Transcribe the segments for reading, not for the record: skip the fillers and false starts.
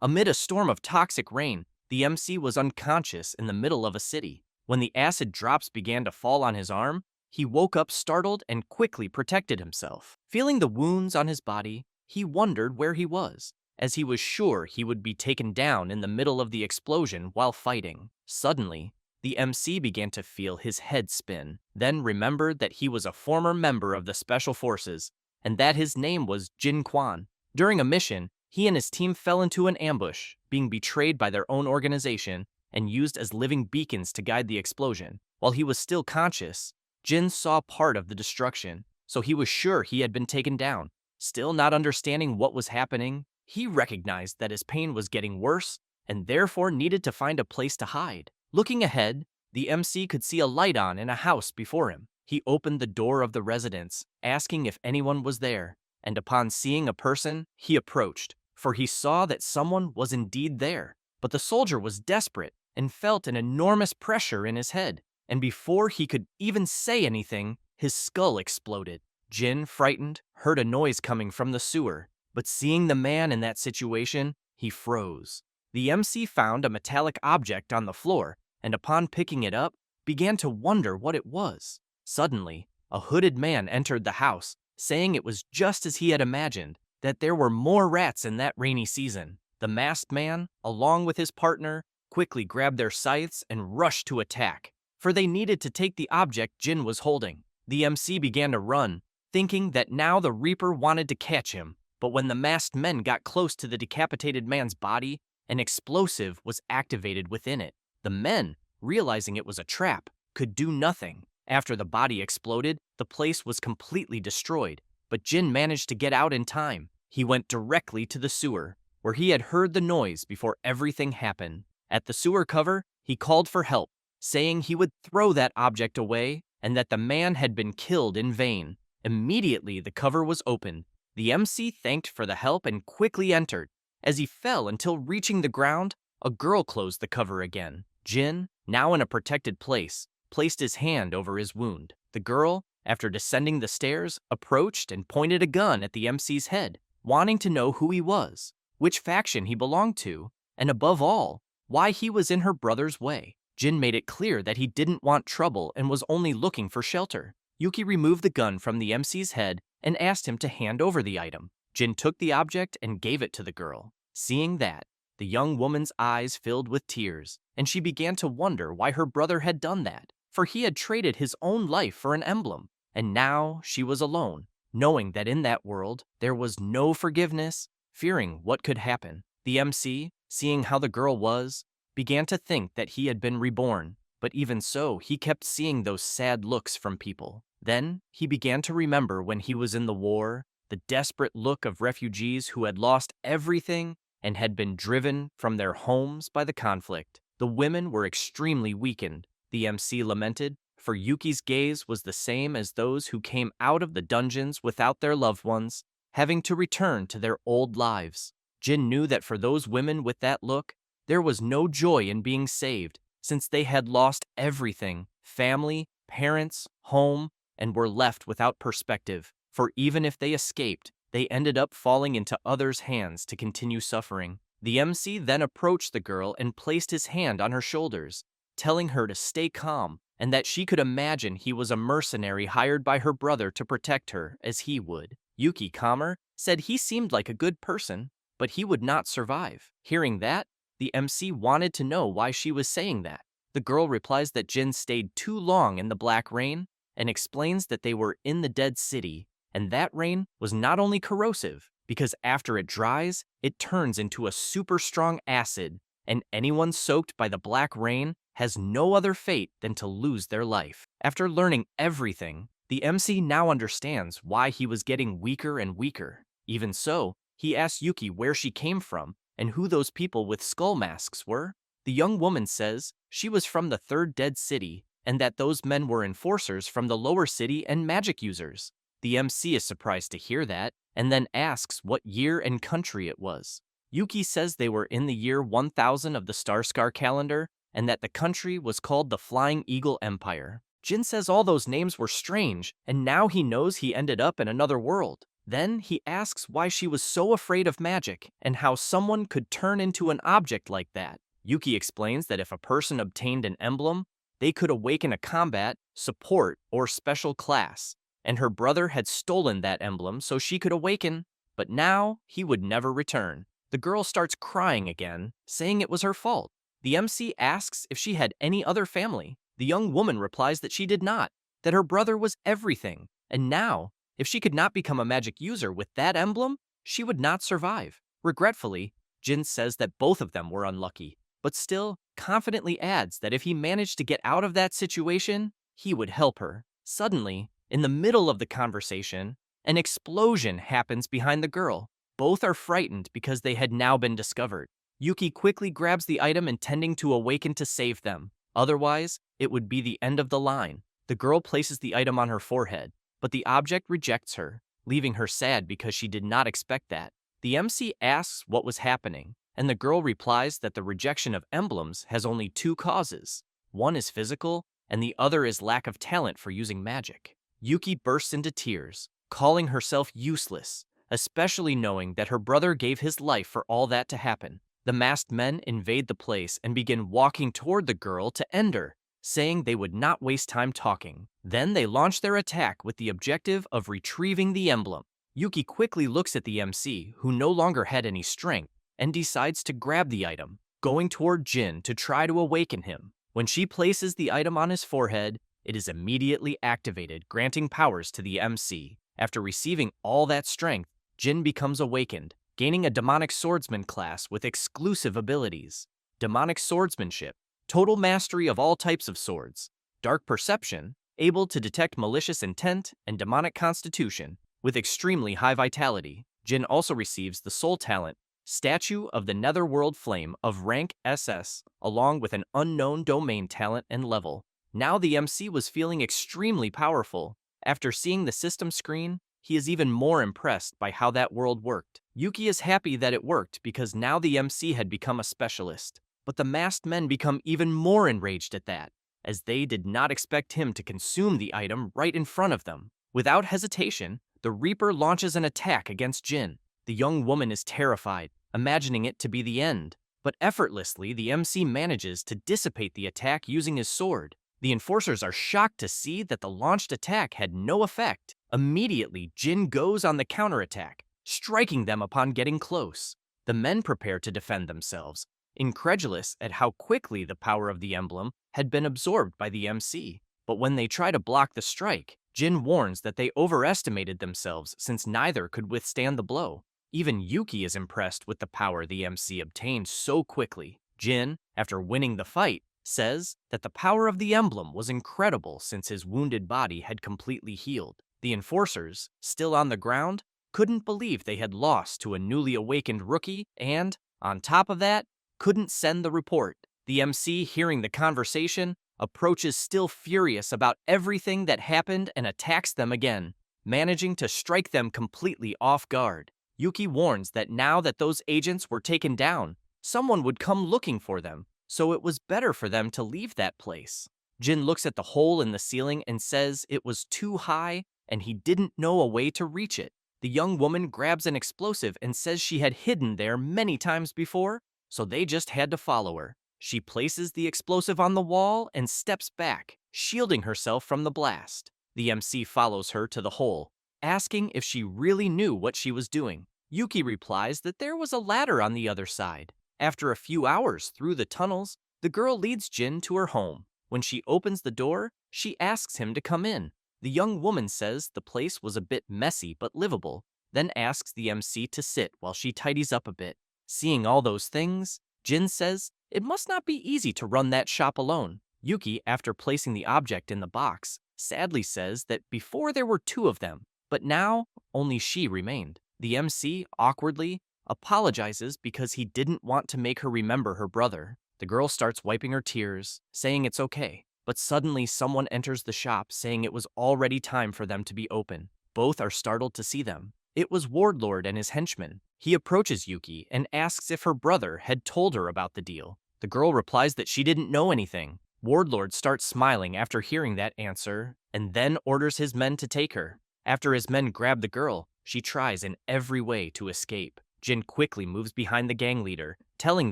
Amid a storm of toxic rain, the MC was unconscious in the middle of a city. When the acid drops began to fall on his arm, he woke up startled and quickly protected himself. Feeling the wounds on his body, he wondered where he was, as he was sure he would be taken down in the middle of the explosion while fighting. Suddenly, the MC began to feel his head spin, then remembered that he was a former member of the Special Forces, and that his name was Jin Kwan. During a mission, he and his team fell into an ambush, being betrayed by their own organization and used as living beacons to guide the explosion. While he was still conscious, Jin saw part of the destruction, so he was sure he had been taken down. Still not understanding what was happening, he recognized that his pain was getting worse and therefore needed to find a place to hide. Looking ahead, the MC could see a light on in a house before him. He opened the door of the residence, asking if anyone was there, and upon seeing a person, he approached, for he saw that someone was indeed there. But the soldier was desperate and felt an enormous pressure in his head, and before he could even say anything, his skull exploded. Jin, frightened, heard a noise coming from the sewer, but seeing the man in that situation, he froze. The MC found a metallic object on the floor, and upon picking it up, began to wonder what it was. Suddenly, a hooded man entered the house, saying it was just as he had imagined, that there were more rats in that rainy season. The masked man, along with his partner, quickly grabbed their scythes and rushed to attack, for they needed to take the object Jin was holding. The MC began to run, thinking that now the Reaper wanted to catch him, but when the masked men got close to the decapitated man's body, an explosive was activated within it. The men, realizing it was a trap, could do nothing. After the body exploded, the place was completely destroyed, but Jin managed to get out in time. He went directly to the sewer, where he had heard the noise before everything happened. At the sewer cover, he called for help, saying he would throw that object away and that the man had been killed in vain. Immediately, the cover was opened. The MC thanked for the help and quickly entered. As he fell until reaching the ground, a girl closed the cover again. Jin, now in a protected place, placed his hand over his wound. The girl, after descending the stairs, approached and pointed a gun at the MC's head, wanting to know who he was, which faction he belonged to, and above all, why he was in her brother's way. Jin made it clear that he didn't want trouble and was only looking for shelter. Yuki removed the gun from the MC's head and asked him to hand over the item. Jin took the object and gave it to the girl. Seeing that, the young woman's eyes filled with tears, and she began to wonder why her brother had done that, for he had traded his own life for an emblem, and now she was alone, knowing that in that world there was no forgiveness, fearing what could happen. The MC, seeing how the girl was, began to think that he had been reborn, but even so, he kept seeing those sad looks from people. Then, he began to remember when he was in the war, the desperate look of refugees who had lost everything and had been driven from their homes by the conflict. The women were extremely weakened, the MC lamented, for Yuki's gaze was the same as those who came out of the dungeons without their loved ones, having to return to their old lives. Jin knew that for those women with that look, there was no joy in being saved, since they had lost everything, family, parents, home, and were left without perspective. For even if they escaped, they ended up falling into others' hands to continue suffering. The MC then approached the girl and placed his hand on her shoulders, telling her to stay calm and that she could imagine he was a mercenary hired by her brother to protect her as he would. Yuki, calmer, said he seemed like a good person, but he would not survive. Hearing that, the MC wanted to know why she was saying that. The girl replies that Jin stayed too long in the black rain and explains that they were in the dead city, and that rain was not only corrosive, because after it dries, it turns into a super strong acid, and anyone soaked by the black rain has no other fate than to lose their life. After learning everything, the MC now understands why he was getting weaker and weaker. Even so, he asks Yuki where she came from and who those people with skull masks were. The young woman says she was from the third dead city and that those men were enforcers from the lower city and magic users. The MC is surprised to hear that and then asks what year and country it was. Yuki says they were in the year 1000 of the Starscar calendar and that the country was called the Flying Eagle Empire. Jin says all those names were strange, and now he knows he ended up in another world. Then he asks why she was so afraid of magic and how someone could turn into an object like that. Yuki explains that if a person obtained an emblem, they could awaken a combat, support, or special class, and her brother had stolen that emblem so she could awaken, but now he would never return. The girl starts crying again, saying it was her fault. The MC asks if she had any other family. The young woman replies that she did not, that her brother was everything, and now, if she could not become a magic user with that emblem, she would not survive. Regretfully, Jin says that both of them were unlucky, but still confidently adds that if he managed to get out of that situation, he would help her. Suddenly, in the middle of the conversation, an explosion happens behind the girl. Both are frightened because they had now been discovered. Yuki quickly grabs the item intending to awaken to save them. Otherwise, it would be the end of the line. The girl places the item on her forehead, but the object rejects her, leaving her sad because she did not expect that. The MC asks what was happening, and the girl replies that the rejection of emblems has only two causes. One is physical, and the other is lack of talent for using magic. Yuki bursts into tears, calling herself useless, especially knowing that her brother gave his life for all that to happen. The masked men invade the place and begin walking toward the girl to end her, saying they would not waste time talking. Then they launch their attack with the objective of retrieving the emblem. Yuki quickly looks at the MC, who no longer had any strength, and decides to grab the item, going toward Jin to try to awaken him. When she places the item on his forehead, it is immediately activated, granting powers to the MC. After receiving all that strength, Jin becomes awakened, gaining a demonic swordsman class with exclusive abilities. Demonic swordsmanship, total mastery of all types of swords, dark perception, able to detect malicious intent, and demonic constitution, with extremely high vitality. Jin also receives the soul talent, Statue of the Netherworld Flame of rank SS, along with an unknown domain talent and level. Now the MC was feeling extremely powerful. After seeing the system screen, he is even more impressed by how that world worked. Yuki is happy that it worked because now the MC had become a specialist. But the masked men become even more enraged at that, as they did not expect him to consume the item right in front of them. Without hesitation, the Reaper launches an attack against Jin. The young woman is terrified, imagining it to be the end. But effortlessly, the MC manages to dissipate the attack using his sword. The enforcers are shocked to see that the launched attack had no effect. Immediately, Jin goes on the counterattack, striking them upon getting close. The men prepare to defend themselves, incredulous at how quickly the power of the emblem had been absorbed by the MC. But when they try to block the strike, Jin warns that they overestimated themselves since neither could withstand the blow. Even Yuki is impressed with the power the MC obtained so quickly. Jin, after winning the fight, says that the power of the emblem was incredible since his wounded body had completely healed. The enforcers, still on the ground, couldn't believe they had lost to a newly awakened rookie and, on top of that, couldn't send the report. The MC, hearing the conversation, approaches still furious about everything that happened and attacks them again, managing to strike them completely off guard. Yuki warns that now that those agents were taken down, someone would come looking for them, so it was better for them to leave that place. Jin looks at the hole in the ceiling and says it was too high and he didn't know a way to reach it. The young woman grabs an explosive and says she had hidden there many times before, so they just had to follow her. She places the explosive on the wall and steps back, shielding herself from the blast. The MC follows her to the hole, asking if she really knew what she was doing. Yuki replies that there was a ladder on the other side. After a few hours through the tunnels, the girl leads Jin to her home. When she opens the door, she asks him to come in. The young woman says the place was a bit messy but livable, then asks the MC to sit while she tidies up a bit. Seeing all those things, Jin says it must not be easy to run that shop alone. Yuki, after placing the object in the box, sadly says that before there were two of them, but now only she remained. The MC, awkwardly, apologizes because he didn't want to make her remember her brother. The girl starts wiping her tears, saying it's okay. But suddenly someone enters the shop saying it was already time for them to be open. Both are startled to see them. It was Wardlord and his henchman. He approaches Yuki and asks if her brother had told her about the deal. The girl replies that she didn't know anything. Wardlord starts smiling after hearing that answer, and then orders his men to take her. After his men grab the girl, She tries in every way to escape. Jin quickly moves behind the gang leader, telling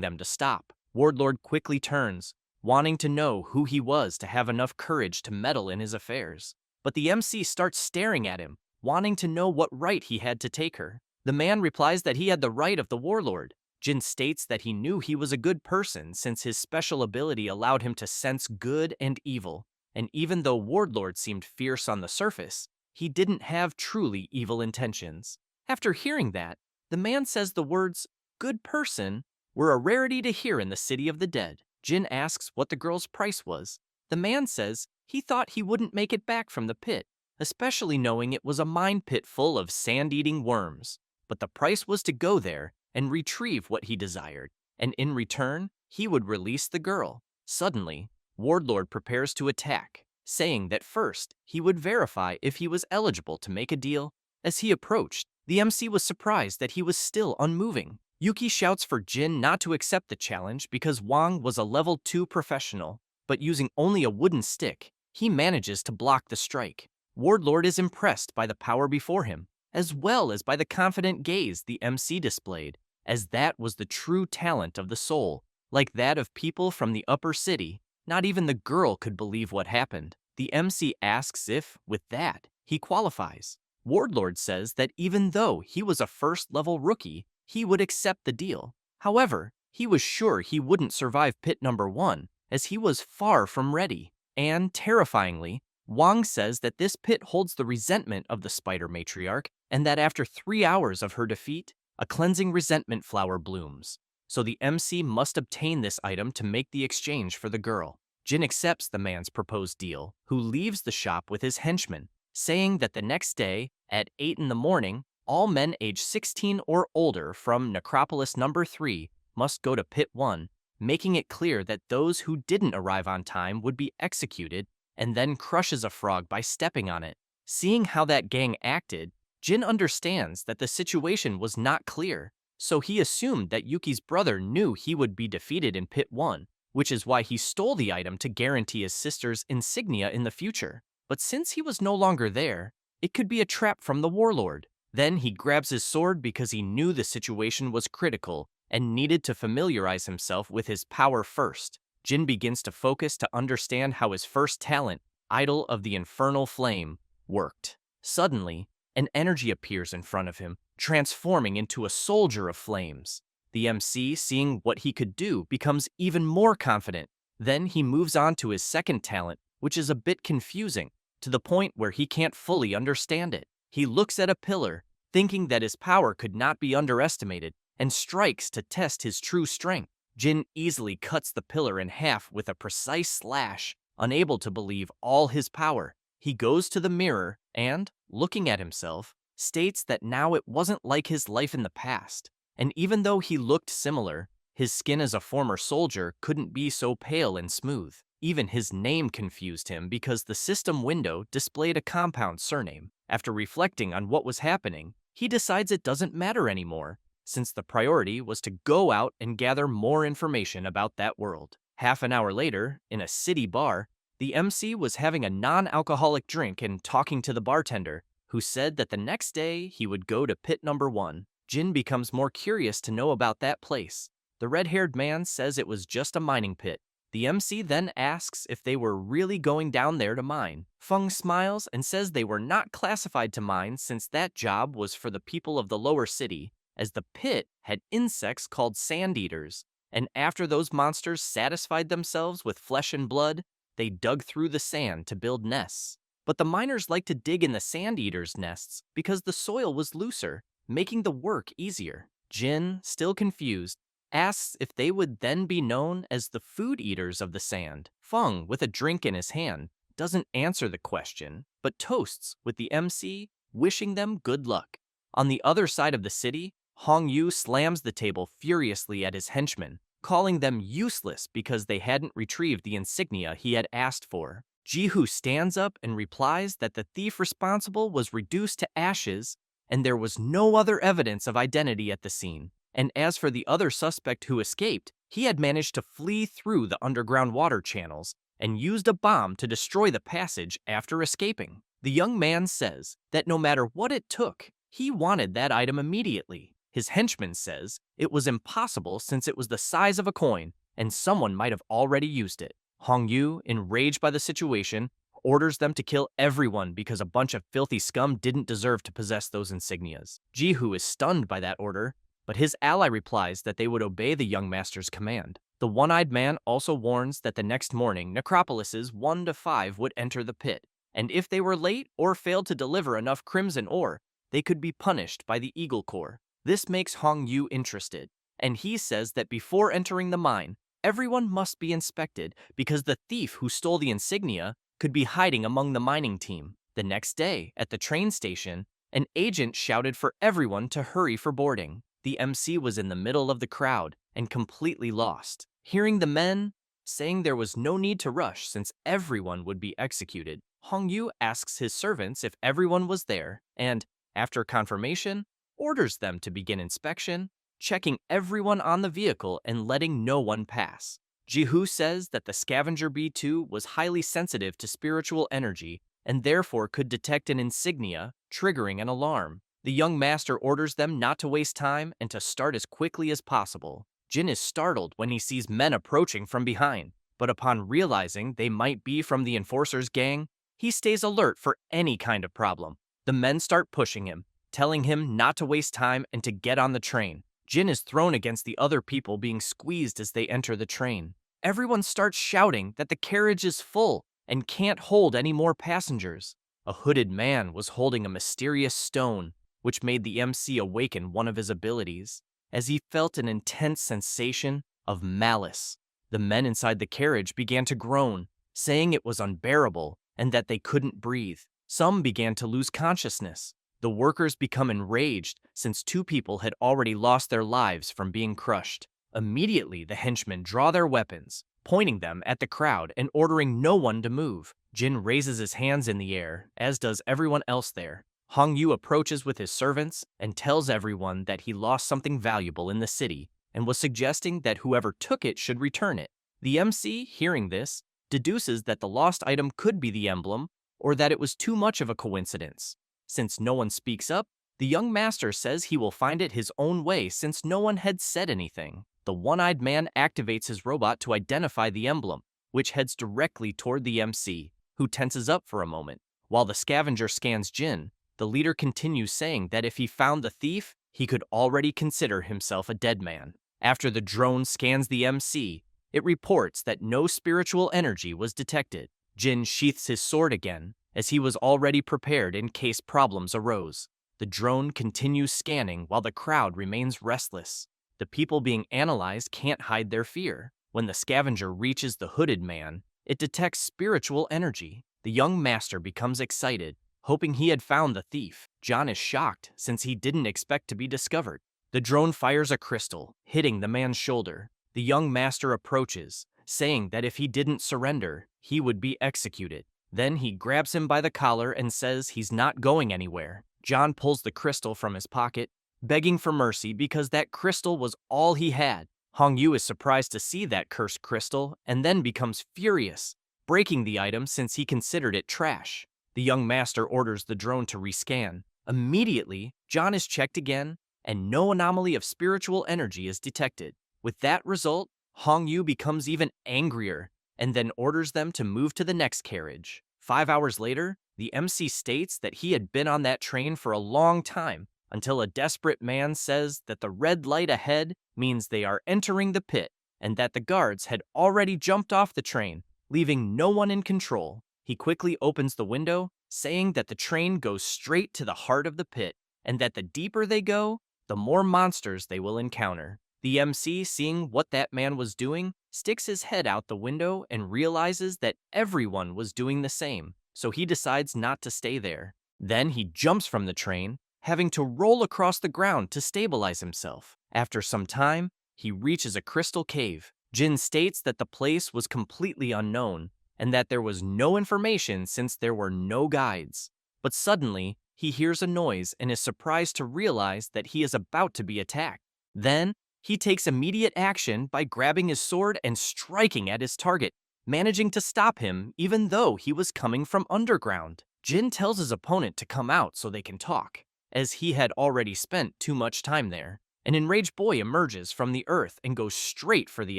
them to stop. Warlord quickly turns, wanting to know who he was to have enough courage to meddle in his affairs. But the MC starts staring at him, wanting to know what right he had to take her. The man replies that he had the right of the warlord. Jin states that he knew he was a good person since his special ability allowed him to sense good and evil. And even though Warlord seemed fierce on the surface, he didn't have truly evil intentions. After hearing that, the man says the words, "good person," were a rarity to hear in the city of the dead. Jin asks what the girl's price was. The man says he thought he wouldn't make it back from the pit, especially knowing it was a mine pit full of sand-eating worms. But the price was to go there and retrieve what he desired, and in return, he would release the girl. Suddenly, Warlord prepares to attack, saying that first, he would verify if he was eligible to make a deal. As he approached, the MC was surprised that he was still unmoving. Yuki shouts for Jin not to accept the challenge because Wang was a level 2 professional, but using only a wooden stick, he manages to block the strike. Warlord is impressed by the power before him, as well as by the confident gaze the MC displayed, as that was the true talent of the soul. Like that of people from the upper city, not even the girl could believe what happened. The MC asks if, with that, he qualifies. Warlord says that even though he was a first-level rookie, he would accept the deal. However, he was sure he wouldn't survive pit number 1, as he was far from ready. And, terrifyingly, Wang says that this pit holds the resentment of the spider matriarch, and that after 3 hours of her defeat, a cleansing resentment flower blooms. So the MC must obtain this item to make the exchange for the girl. Jin accepts the man's proposed deal, who leaves the shop with his henchmen, saying that the next day, at 8 in the morning, all men aged 16 or older from Necropolis number 3 must go to Pit 1, making it clear that those who didn't arrive on time would be executed, and then crushes a frog by stepping on it. Seeing how that gang acted, Jin understands that the situation was not clear, so he assumed that Yuki's brother knew he would be defeated in Pit 1, which is why he stole the item to guarantee his sister's insignia in the future. But since he was no longer there, it could be a trap from the warlord. Then he grabs his sword because he knew the situation was critical and needed to familiarize himself with his power first. Jin begins to focus to understand how his first talent, Idol of the Infernal Flame, worked. Suddenly, an energy appears in front of him, transforming into a soldier of flames. The MC, seeing what he could do, becomes even more confident. Then he moves on to his second talent, which is a bit confusing, to the point where he can't fully understand it. He looks at a pillar, thinking that his power could not be underestimated, and strikes to test his true strength. Jin easily cuts the pillar in half with a precise slash, unable to believe all his power. He goes to the mirror and, looking at himself, states that now it wasn't like his life in the past. And even though he looked similar, his skin as a former soldier couldn't be so pale and smooth. Even his name confused him because the system window displayed a compound surname. After reflecting on what was happening, he decides it doesn't matter anymore, since the priority was to go out and gather more information about that world. Half an hour later, in a city bar, the MC was having a non-alcoholic drink and talking to the bartender, who said that the next day he would go to pit number 1. Jin becomes more curious to know about that place. The red-haired man says it was just a mining pit. The MC then asks if they were really going down there to mine. Feng smiles and says they were not classified to mine since that job was for the people of the lower city, as the pit had insects called sand eaters, and after those monsters satisfied themselves with flesh and blood, they dug through the sand to build nests. But the miners liked to dig in the sand eaters' nests because the soil was looser, making the work easier. Jin, still confused, asks if they would then be known as the food eaters of the sand. Feng, with a drink in his hand, doesn't answer the question, but toasts with the MC, wishing them good luck. On the other side of the city, Hong Yu slams the table furiously at his henchmen, calling them useless because they hadn't retrieved the insignia he had asked for. Jihu stands up and replies that the thief responsible was reduced to ashes and there was no other evidence of identity at the scene. And as for the other suspect who escaped, he had managed to flee through the underground water channels and used a bomb to destroy the passage after escaping. The young man says that no matter what it took, He wanted that item immediately. His henchman says it was impossible since it was the size of a coin and someone might have already used it. Hong Yu, enraged by the situation, orders them to kill everyone because a bunch of filthy scum didn't deserve to possess those insignias. Jihu is stunned by that order, but his ally replies that they would obey the young master's command. The one-eyed man also warns that the next morning, necropolises 1 to 5 would enter the pit, and if they were late or failed to deliver enough crimson ore, they could be punished by the Eagle Corps. This makes Hong Yu interested, and he says that before entering the mine, everyone must be inspected because the thief who stole the insignia could be hiding among the mining team. The next day, at the train station, an agent shouted for everyone to hurry for boarding. The MC was in the middle of the crowd and completely lost. Hearing the men saying there was no need to rush since everyone would be executed, Hong Yu asks his servants if everyone was there and, after confirmation, orders them to begin inspection, checking everyone on the vehicle and letting no one pass. Jihu says that the scavenger B2 was highly sensitive to spiritual energy and therefore could detect an insignia, triggering an alarm. The young master orders them not to waste time and to start as quickly as possible. Jin is startled when he sees men approaching from behind, but upon realizing they might be from the enforcer's gang, he stays alert for any kind of problem. The men start pushing him, telling him not to waste time and to get on the train. Jin is thrown against the other people being squeezed as they enter the train. Everyone starts shouting that the carriage is full and can't hold any more passengers. A hooded man was holding a mysterious stone, which made the MC awaken one of his abilities, as he felt an intense sensation of malice. The men inside the carriage began to groan, saying it was unbearable and that they couldn't breathe. Some began to lose consciousness. The workers become enraged since 2 people had already lost their lives from being crushed. Immediately, the henchmen draw their weapons, pointing them at the crowd and ordering no one to move. Jin raises his hands in the air, as does everyone else there. Hong Yu approaches with his servants and tells everyone that he lost something valuable in the city and was suggesting that whoever took it should return it. The MC, hearing this, deduces that the lost item could be the emblem or that it was too much of a coincidence. Since no one speaks up, the young master says he will find it his own way since no one had said anything. The one-eyed man activates his robot to identify the emblem, which heads directly toward the MC, who tenses up for a moment. While the scavenger scans Jin, the leader continues saying that if he found the thief, he could already consider himself a dead man. After the drone scans the MC, it reports that no spiritual energy was detected. Jin sheaths his sword again, as he was already prepared in case problems arose. The drone continues scanning while the crowd remains restless. The people being analyzed can't hide their fear. When the scavenger reaches the hooded man, it detects spiritual energy. The young master becomes excited, hoping he had found the thief. John is shocked since he didn't expect to be discovered. The drone fires a crystal, hitting the man's shoulder. The young master approaches, saying that if he didn't surrender, he would be executed. Then he grabs him by the collar and says he's not going anywhere. John pulls the crystal from his pocket, begging for mercy because that crystal was all he had. Hong Yu is surprised to see that cursed crystal and then becomes furious, breaking the item since he considered it trash. The young master orders the drone to rescan. Immediately, John is checked again, and no anomaly of spiritual energy is detected. With that result, Hong Yu becomes even angrier and then orders them to move to the next carriage. 5 hours later, the MC states that he had been on that train for a long time until a desperate man says that the red light ahead means they are entering the pit and that the guards had already jumped off the train, leaving no one in control. He quickly opens the window, saying that the train goes straight to the heart of the pit and that the deeper they go, the more monsters they will encounter. The MC, seeing what that man was doing, sticks his head out the window and realizes that everyone was doing the same, so he decides not to stay there. Then he jumps from the train, having to roll across the ground to stabilize himself. After some time, he reaches a crystal cave. Jin states that the place was completely unknown and that there was no information since there were no guides. But suddenly, he hears a noise and is surprised to realize that he is about to be attacked. Then, he takes immediate action by grabbing his sword and striking at his target, managing to stop him even though he was coming from underground. Jin tells his opponent to come out so they can talk, as he had already spent too much time there. An enraged boy emerges from the earth and goes straight for the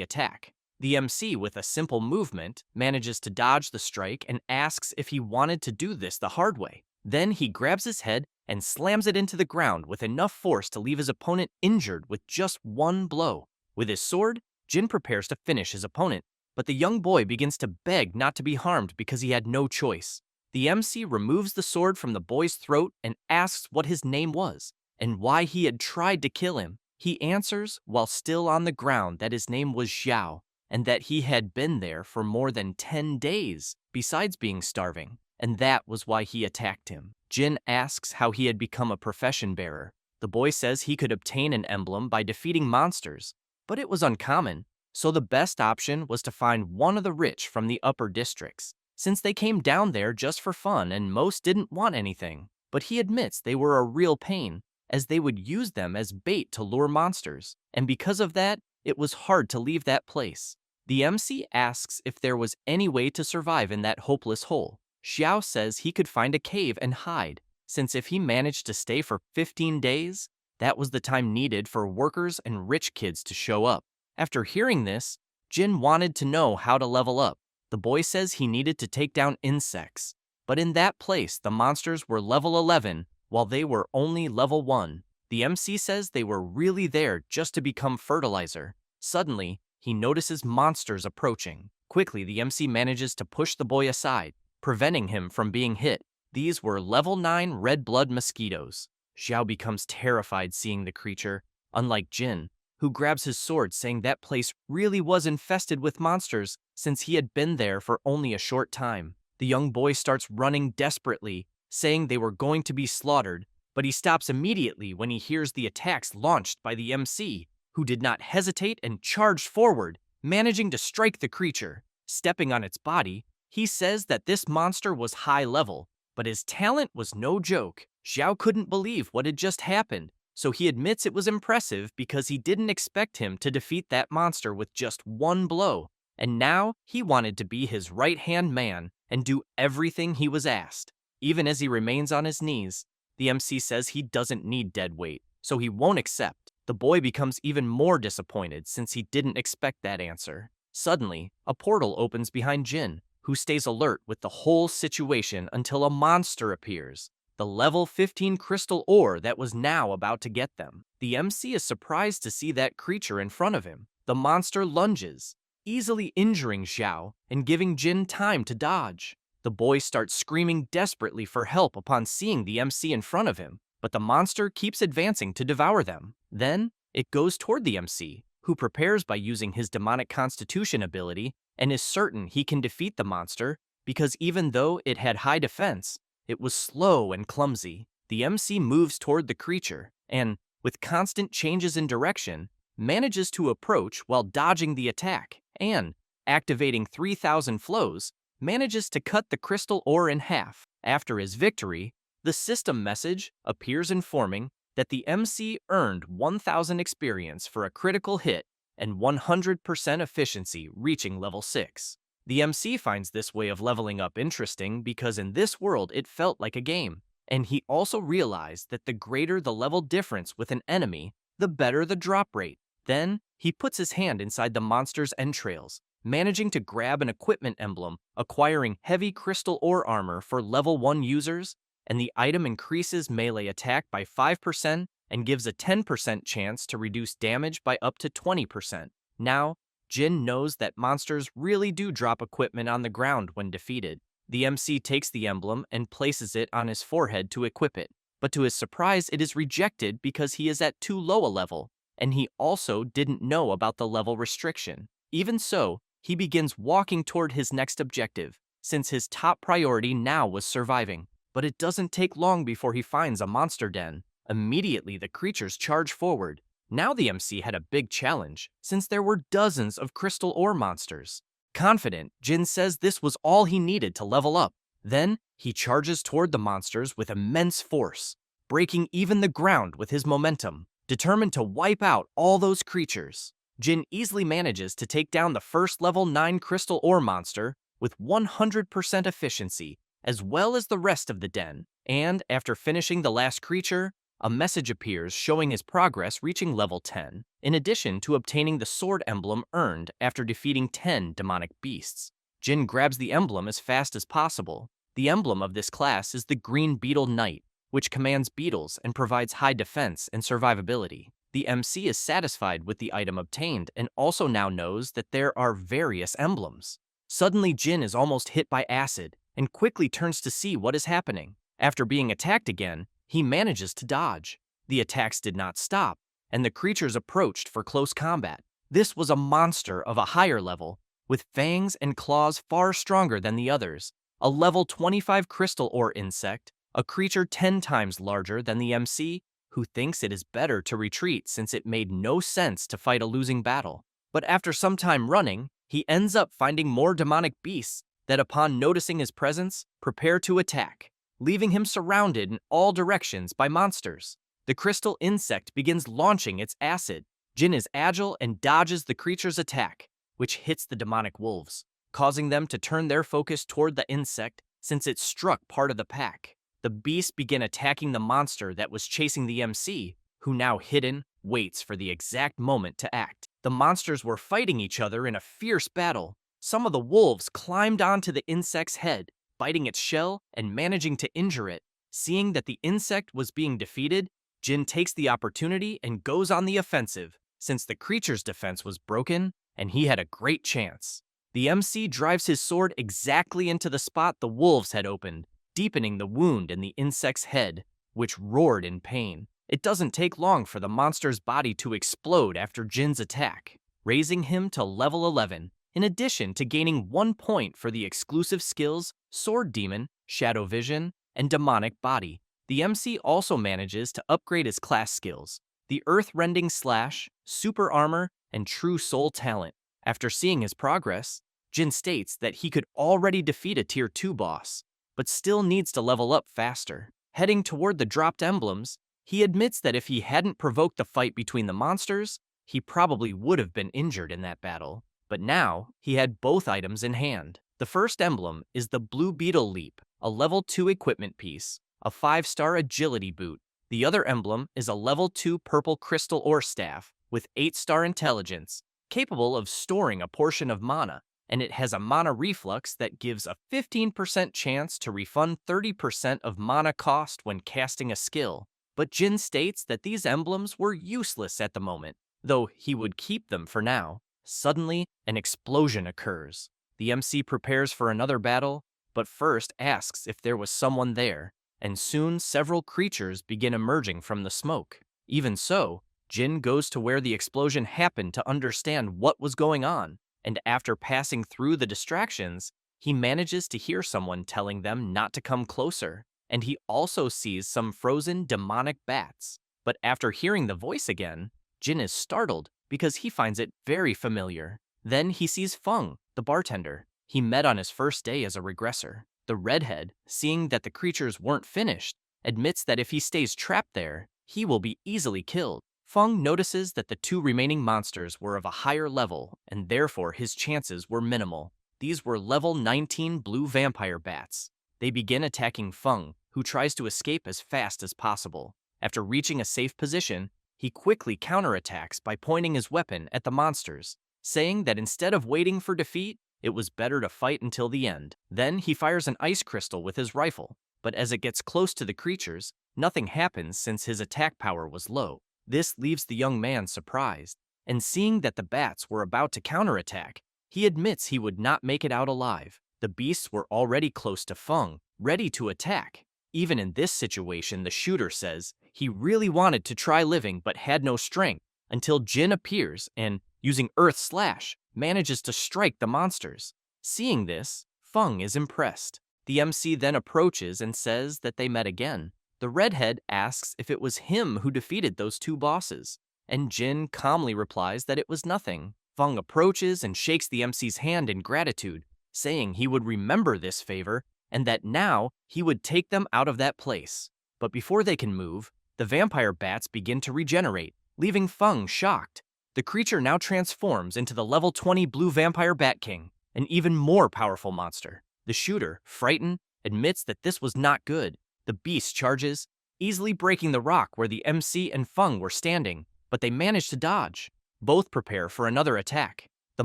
attack. The MC, with a simple movement, manages to dodge the strike and asks if he wanted to do this the hard way. Then he grabs his head and slams it into the ground with enough force to leave his opponent injured with just one blow. With his sword, Jin prepares to finish his opponent, but the young boy begins to beg not to be harmed because he had no choice. The MC removes the sword from the boy's throat and asks what his name was and why he had tried to kill him. He answers, while still on the ground, that his name was Xiao, and that he had been there for more than 10 days, besides being starving, and that was why he attacked him. Jin asks how he had become a profession bearer. The boy says he could obtain an emblem by defeating monsters, but it was uncommon, so the best option was to find one of the rich from the upper districts, since they came down there just for fun and most didn't want anything. But he admits they were a real pain, as they would use them as bait to lure monsters, and because of that, it was hard to leave that place. The MC asks if there was any way to survive in that hopeless hole. Xiao says he could find a cave and hide, since if he managed to stay for 15 days, that was the time needed for workers and rich kids to show up. After hearing this, Jin wanted to know how to level up. The boy says he needed to take down insects, but in that place the monsters were level 11, while they were only level 1. The MC says they were really there just to become fertilizer. Suddenly, he notices monsters approaching. Quickly, the MC manages to push the boy aside, preventing him from being hit. These were level 9 red blood mosquitoes. Xiao becomes terrified seeing the creature, unlike Jin, who grabs his sword saying that place really was infested with monsters since he had been there for only a short time. The young boy starts running desperately, saying they were going to be slaughtered, but he stops immediately when he hears the attacks launched by the MC, who did not hesitate and charged forward, managing to strike the creature. Stepping on its body, he says that this monster was high level, but his talent was no joke. Xiao couldn't believe what had just happened, so he admits it was impressive because he didn't expect him to defeat that monster with just one blow, and now he wanted to be his right-hand man and do everything he was asked. Even as he remains on his knees, the MC says he doesn't need dead weight, so he won't accept. The boy becomes even more disappointed since he didn't expect that answer. Suddenly, a portal opens behind Jin, who stays alert with the whole situation until a monster appears, the level 15 crystal ore that was now about to get them. The MC is surprised to see that creature in front of him. The monster lunges, easily injuring Xiao and giving Jin time to dodge. The boy starts screaming desperately for help upon seeing the MC in front of him, but the monster keeps advancing to devour them. Then, it goes toward the MC, who prepares by using his demonic constitution ability and is certain he can defeat the monster because even though it had high defense, it was slow and clumsy. The MC moves toward the creature and, with constant changes in direction, manages to approach while dodging the attack and, activating 3,000 flows, manages to cut the crystal ore in half. After his victory, the system message appears informing that the MC earned 1,000 experience for a critical hit and 100% efficiency reaching level 6. The MC finds this way of leveling up interesting because in this world it felt like a game, and he also realized that the greater the level difference with an enemy, the better the drop rate. Then, he puts his hand inside the monster's entrails, managing to grab an equipment emblem, acquiring heavy crystal ore armor for level 1 users, and the item increases melee attack by 5% and gives a 10% chance to reduce damage by up to 20%. Now, Jin knows that monsters really do drop equipment on the ground when defeated. The MC takes the emblem and places it on his forehead to equip it, but to his surprise it is rejected because he is at too low a level, and he also didn't know about the level restriction. Even so, he begins walking toward his next objective, since his top priority now was surviving. But it doesn't take long before he finds a monster den. Immediately, the creatures charge forward. Now the MC had a big challenge, since there were dozens of crystal ore monsters. Confident, Jin says this was all he needed to level up. Then, he charges toward the monsters with immense force, breaking even the ground with his momentum. Determined to wipe out all those creatures, Jin easily manages to take down the first level 9 crystal ore monster with 100% efficiency, as well as the rest of the den. And after finishing the last creature, a message appears showing his progress reaching level 10, in addition to obtaining the sword emblem earned after defeating 10 demonic beasts. Jin grabs the emblem as fast as possible. The emblem of this class is the Green Beetle Knight, which commands beetles and provides high defense and survivability. The MC is satisfied with the item obtained and also now knows that there are various emblems. Suddenly, Jin is almost hit by acid and quickly turns to see what is happening. After being attacked again, he manages to dodge. The attacks did not stop, and the creatures approached for close combat. This was a monster of a higher level, with fangs and claws far stronger than the others. A level 25 crystal ore insect, a creature 10 times larger than the MC, who thinks it is better to retreat since it made no sense to fight a losing battle. But after some time running, he ends up finding more demonic beasts that, upon noticing his presence, prepare to attack, leaving him surrounded in all directions by monsters. The crystal insect begins launching its acid. Jin is agile and dodges the creature's attack, which hits the demonic wolves, causing them to turn their focus toward the insect since it struck part of the pack. The beast begin attacking the monster that was chasing the MC, who now hidden, waits for the exact moment to act. The monsters were fighting each other in a fierce battle. Some of the wolves climbed onto the insect's head, biting its shell and managing to injure it. Seeing that the insect was being defeated, Jin takes the opportunity and goes on the offensive, since the creature's defense was broken and he had a great chance. The MC drives his sword exactly into the spot the wolves had opened, deepening the wound in the insect's head, which roared in pain. It doesn't take long for the monster's body to explode after Jin's attack, raising him to level 11, in addition to gaining 1 point for the exclusive skills Sword Demon, Shadow Vision, and Demonic Body. The MC also manages to upgrade his class skills, the Earth-Rending Slash, Super Armor, and True Soul Talent. After seeing his progress, Jin states that he could already defeat a Tier 2 boss, but still needs to level up faster. Heading toward the dropped emblems, he admits that if he hadn't provoked the fight between the monsters, he probably would have been injured in that battle. But now, he had both items in hand. The first emblem is the Blue Beetle Leap, a level 2 equipment piece, a 5-star agility boot. The other emblem is a level 2 purple crystal ore staff with 8-star intelligence, capable of storing a portion of mana, and it has a mana reflux that gives a 15% chance to refund 30% of mana cost when casting a skill. But Jin states that these emblems were useless at the moment, though he would keep them for now. Suddenly, an explosion occurs. The MC prepares for another battle, but first asks if there was someone there, and soon several creatures begin emerging from the smoke. Even so, Jin goes to where the explosion happened to understand what was going on, and after passing through the distractions, he manages to hear someone telling them not to come closer, and he also sees some frozen demonic bats. But after hearing the voice again, Jin is startled because he finds it very familiar. Then he sees Feng, the bartender he met on his first day as a regressor. The redhead, seeing that the creatures weren't finished, admits that if he stays trapped there, he will be easily killed. Feng notices that the 2 remaining monsters were of a higher level, and therefore his chances were minimal. These were level 19 blue vampire bats. They begin attacking Feng, who tries to escape as fast as possible. After reaching a safe position, he quickly counterattacks by pointing his weapon at the monsters, saying that instead of waiting for defeat, it was better to fight until the end. Then he fires an ice crystal with his rifle, but as it gets close to the creatures, nothing happens since his attack power was low. This leaves the young man surprised, and seeing that the bats were about to counterattack, he admits he would not make it out alive. The beasts were already close to Feng, ready to attack. Even in this situation, the shooter says he really wanted to try living but had no strength, until Jin appears and, using Earth Slash, manages to strike the monsters. Seeing this, Feng is impressed. The MC then approaches and says that they met again. The redhead asks if it was him who defeated those 2 bosses, and Jin calmly replies that it was nothing. Feng approaches and shakes the MC's hand in gratitude, saying he would remember this favor and that now he would take them out of that place. But before they can move, the vampire bats begin to regenerate, leaving Feng shocked. The creature now transforms into the level 20 blue vampire Bat King, an even more powerful monster. The shooter, frightened, admits that this was not good. The beast charges, easily breaking the rock where the MC and Feng were standing, but they manage to dodge. Both prepare for another attack. The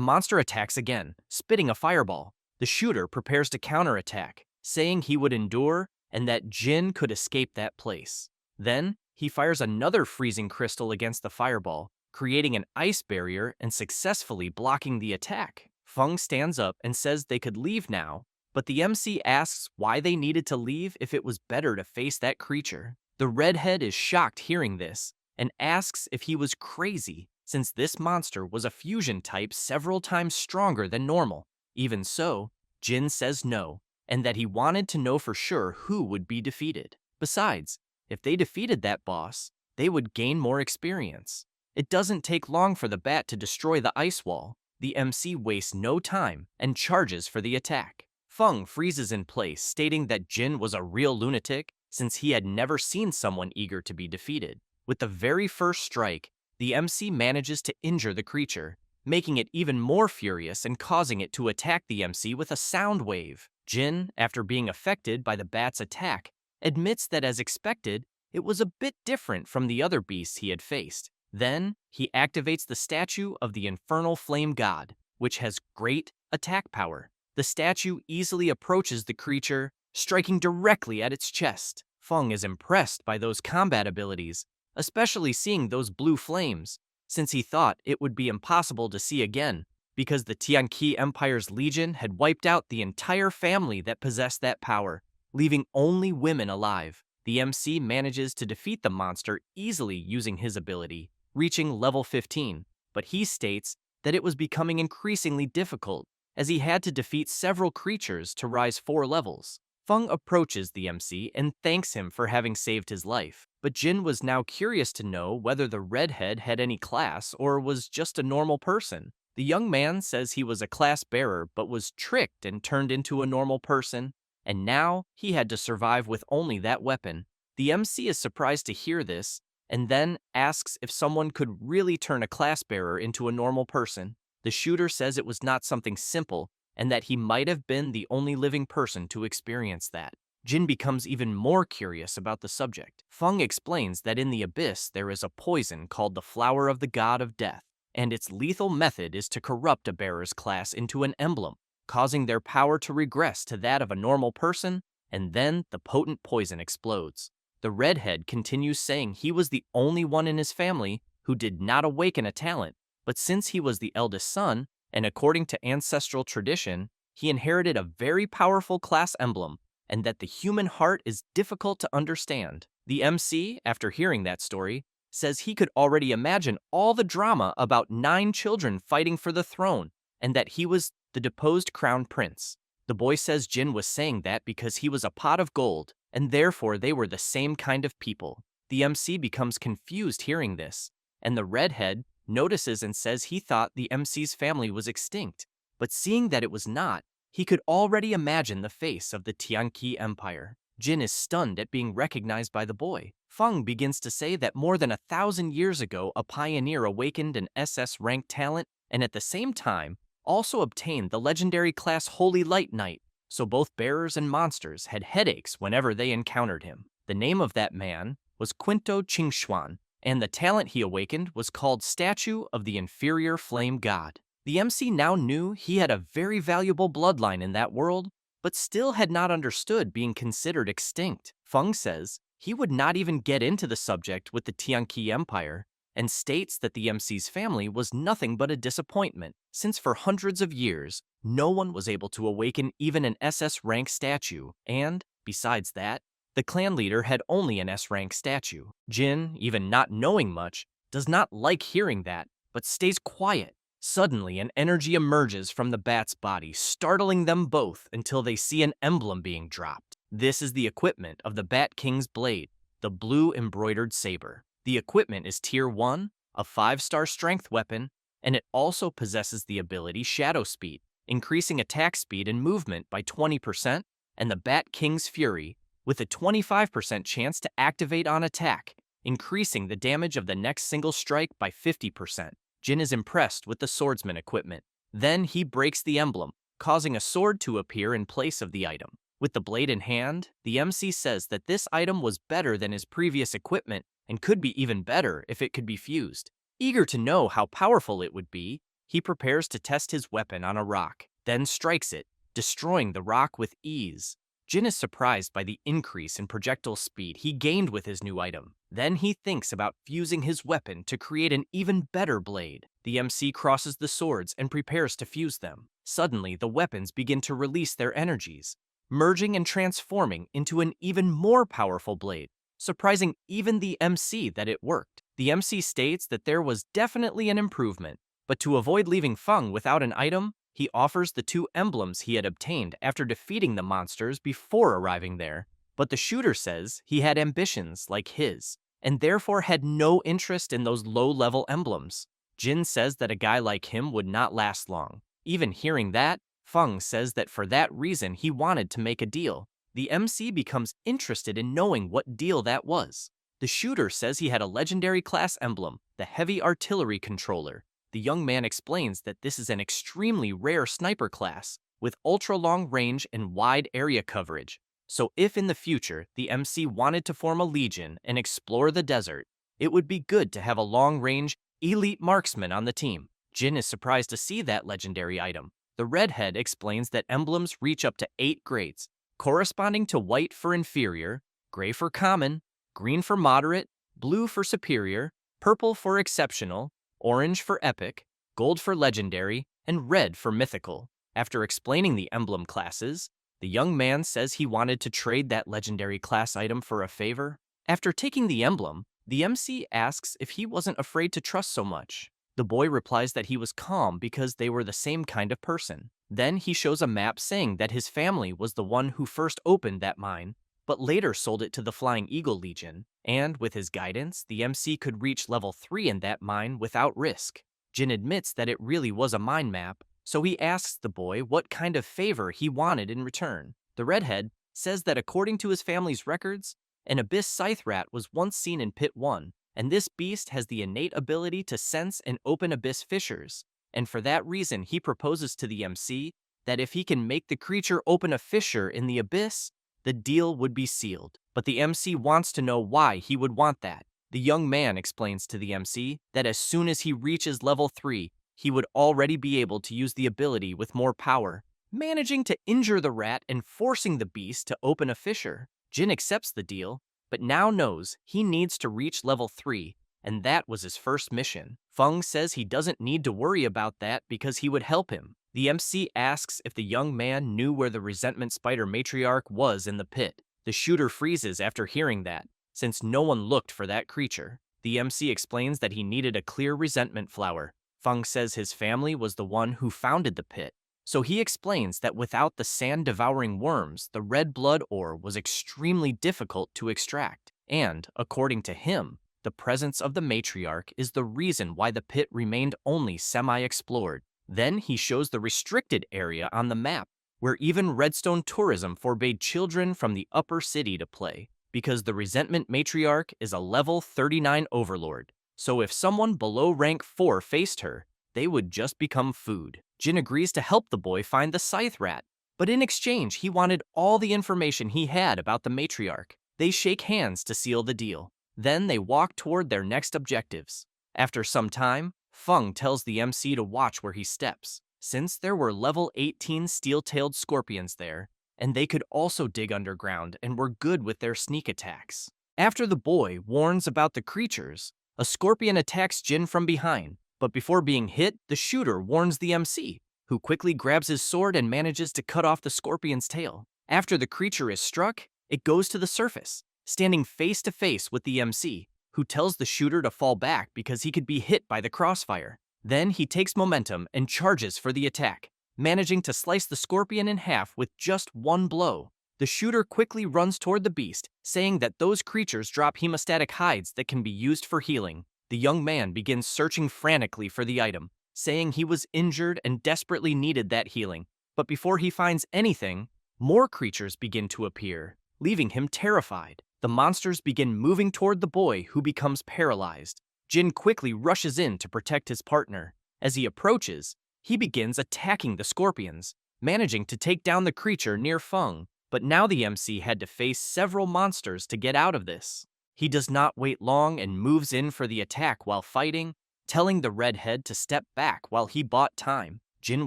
monster attacks again, spitting a fireball. The shooter prepares to counterattack, saying he would endure and that Jin could escape that place. Then, he fires another freezing crystal against the fireball, creating an ice barrier and successfully blocking the attack. Feng stands up and says they could leave now, but the MC asks why they needed to leave if it was better to face that creature. The redhead is shocked hearing this and asks if he was crazy, since this monster was a fusion type several times stronger than normal. Even so, Jin says no, and that he wanted to know for sure who would be defeated. Besides, if they defeated that boss, they would gain more experience. It doesn't take long for the bat to destroy the ice wall. The MC wastes no time and charges for the attack. Feng freezes in place, stating that Jin was a real lunatic since he had never seen someone eager to be defeated. With the very first strike, the MC manages to injure the creature, making it even more furious and causing it to attack the MC with a sound wave. Jin, after being affected by the bat's attack, admits that as expected, it was a bit different from the other beasts he had faced. Then, he activates the statue of the Infernal Flame God, which has great attack power. The statue easily approaches the creature, striking directly at its chest. Feng is impressed by those combat abilities, especially seeing those blue flames, since he thought it would be impossible to see again, because the Tianqi Empire's legion had wiped out the entire family that possessed that power, leaving only women alive. The MC manages to defeat the monster easily using his ability, reaching level 15, but he states that it was becoming increasingly difficult as he had to defeat several creatures to rise 4 levels. Feng approaches the MC and thanks him for having saved his life, but Jin was now curious to know whether the redhead had any class or was just a normal person. The young man says he was a class bearer but was tricked and turned into a normal person, and now he had to survive with only that weapon. The MC is surprised to hear this, and then asks if someone could really turn a class bearer into a normal person. The shooter says it was not something simple, and that he might have been the only living person to experience that. Jin becomes even more curious about the subject. Feng explains that in the abyss there is a poison called the Flower of the God of Death, and its lethal method is to corrupt a bearer's class into an emblem, causing their power to regress to that of a normal person, and then the potent poison explodes. The redhead continues saying he was the only one in his family who did not awaken a talent, but since he was the eldest son, and according to ancestral tradition, he inherited a very powerful class emblem, and that the human heart is difficult to understand. The MC, after hearing that story, says he could already imagine all the drama about 9 children fighting for the throne, and that he was the deposed crown prince. The boy says Jin was saying that because he was a pot of gold, and therefore they were the same kind of people. The MC becomes confused hearing this, and the redhead notices and says he thought the MC's family was extinct, but seeing that it was not, he could already imagine the face of the Tianqi Empire. Jin is stunned at being recognized by the boy. Feng begins to say that more than 1,000 years ago a pioneer awakened an SS-ranked talent and at the same time also obtained the legendary class Holy Light Knight, so both bearers and monsters had headaches whenever they encountered him. The name of that man was Quinto Qingshuan, and the talent he awakened was called Statue of the Inferior Flame God. The MC now knew he had a very valuable bloodline in that world, but still had not understood being considered extinct. Feng says he would not even get into the subject with the Tianqi Empire, and states that the MC's family was nothing but a disappointment, since for hundreds of years, no one was able to awaken even an SS-rank statue, and, besides that, the clan leader had only an S-rank statue. Jin, even not knowing much, does not like hearing that, but stays quiet. Suddenly, an energy emerges from the bat's body, startling them both until they see an emblem being dropped. This is the equipment of the Bat King's blade, the blue embroidered saber. The equipment is Tier 1, a 5-star strength weapon, and it also possesses the ability Shadow Speed, increasing attack speed and movement by 20%, and the Bat King's Fury, with a 25% chance to activate on attack, increasing the damage of the next single strike by 50%. Jin is impressed with the swordsman equipment. Then he breaks the emblem, causing a sword to appear in place of the item. With the blade in hand, the MC says that this item was better than his previous equipment and could be even better if it could be fused. Eager to know how powerful it would be, he prepares to test his weapon on a rock, then strikes it, destroying the rock with ease. Jin is surprised by the increase in projectile speed he gained with his new item. Then he thinks about fusing his weapon to create an even better blade. The MC crosses the swords and prepares to fuse them. Suddenly, the weapons begin to release their energies, merging and transforming into an even more powerful blade, surprising even the MC that it worked. The MC states that there was definitely an improvement, but to avoid leaving Feng without an item, he offers the 2 emblems he had obtained after defeating the monsters before arriving there. But the shooter says he had ambitions like his, and therefore had no interest in those low-level emblems. Jin says that a guy like him would not last long. Even hearing that, Feng says that for that reason he wanted to make a deal. The MC becomes interested in knowing what deal that was. The shooter says he had a legendary class emblem, the heavy artillery controller. The young man explains that this is an extremely rare sniper class with ultra-long range and wide area coverage. So if in the future the MC wanted to form a legion and explore the desert, it would be good to have a long-range, elite marksman on the team. Jin is surprised to see that legendary item. The redhead explains that emblems reach up to 8 grades, corresponding to white for inferior, gray for common, green for moderate, blue for superior, purple for exceptional, orange for epic, gold for legendary, and red for mythical. After explaining the emblem classes, the young man says he wanted to trade that legendary class item for a favor. After taking the emblem, the MC asks if he wasn't afraid to trust so much. The boy replies that he was calm because they were the same kind of person. Then he shows a map saying that his family was the one who first opened that mine, but later sold it to the Flying Eagle Legion, and with his guidance, the MC could reach level 3 in that mine without risk. Jin admits that it really was a mine map, so he asks the boy what kind of favor he wanted in return. The redhead says that according to his family's records, an abyss scythe rat was once seen in Pit 1, and this beast has the innate ability to sense and open abyss fissures, and for that reason he proposes to the MC that if he can make the creature open a fissure in the abyss, the deal would be sealed. But the MC wants to know why he would want that. The young man explains to the MC that as soon as he reaches level 3, he would already be able to use the ability with more power, managing to injure the rat and forcing the beast to open a fissure. Jin accepts the deal, but now knows he needs to reach level 3, and that was his first mission. Feng says he doesn't need to worry about that because he would help him. The MC asks if the young man knew where the resentment spider matriarch was in the pit. The shooter freezes after hearing that, since no one looked for that creature. The MC explains that he needed a clear resentment flower. Feng says his family was the one who founded the pit, so he explains that without the sand-devouring worms, the red blood ore was extremely difficult to extract. And, according to him, the presence of the matriarch is the reason why the pit remained only semi-explored. Then he shows the restricted area on the map, where even redstone tourism forbade children from the upper city to play, because the resentment matriarch is a level 39 overlord. So if someone below rank 4 faced her, they would just become food. Jin agrees to help the boy find the scythe rat, but in exchange he wanted all the information he had about the matriarch. They shake hands to seal the deal. Then they walk toward their next objectives. After some time, Feng tells the MC to watch where he steps, since there were level 18 steel-tailed scorpions there, and they could also dig underground and were good with their sneak attacks. After the boy warns about the creatures, a scorpion attacks Jin from behind, but before being hit, the shooter warns the MC, who quickly grabs his sword and manages to cut off the scorpion's tail. After the creature is struck, it goes to the surface, standing face to face with the MC, who tells the shooter to fall back because he could be hit by the crossfire. Then he takes momentum and charges for the attack, managing to slice the scorpion in half with just one blow. The shooter quickly runs toward the beast, saying that those creatures drop hemostatic hides that can be used for healing. The young man begins searching frantically for the item, saying he was injured and desperately needed that healing. But before he finds anything, more creatures begin to appear, leaving him terrified. The monsters begin moving toward the boy, who becomes paralyzed. Jin quickly rushes in to protect his partner. As he approaches, he begins attacking the scorpions, managing to take down the creature near Feng. But now the MC had to face several monsters to get out of this. He does not wait long and moves in for the attack while fighting, telling the redhead to step back while he bought time. Jin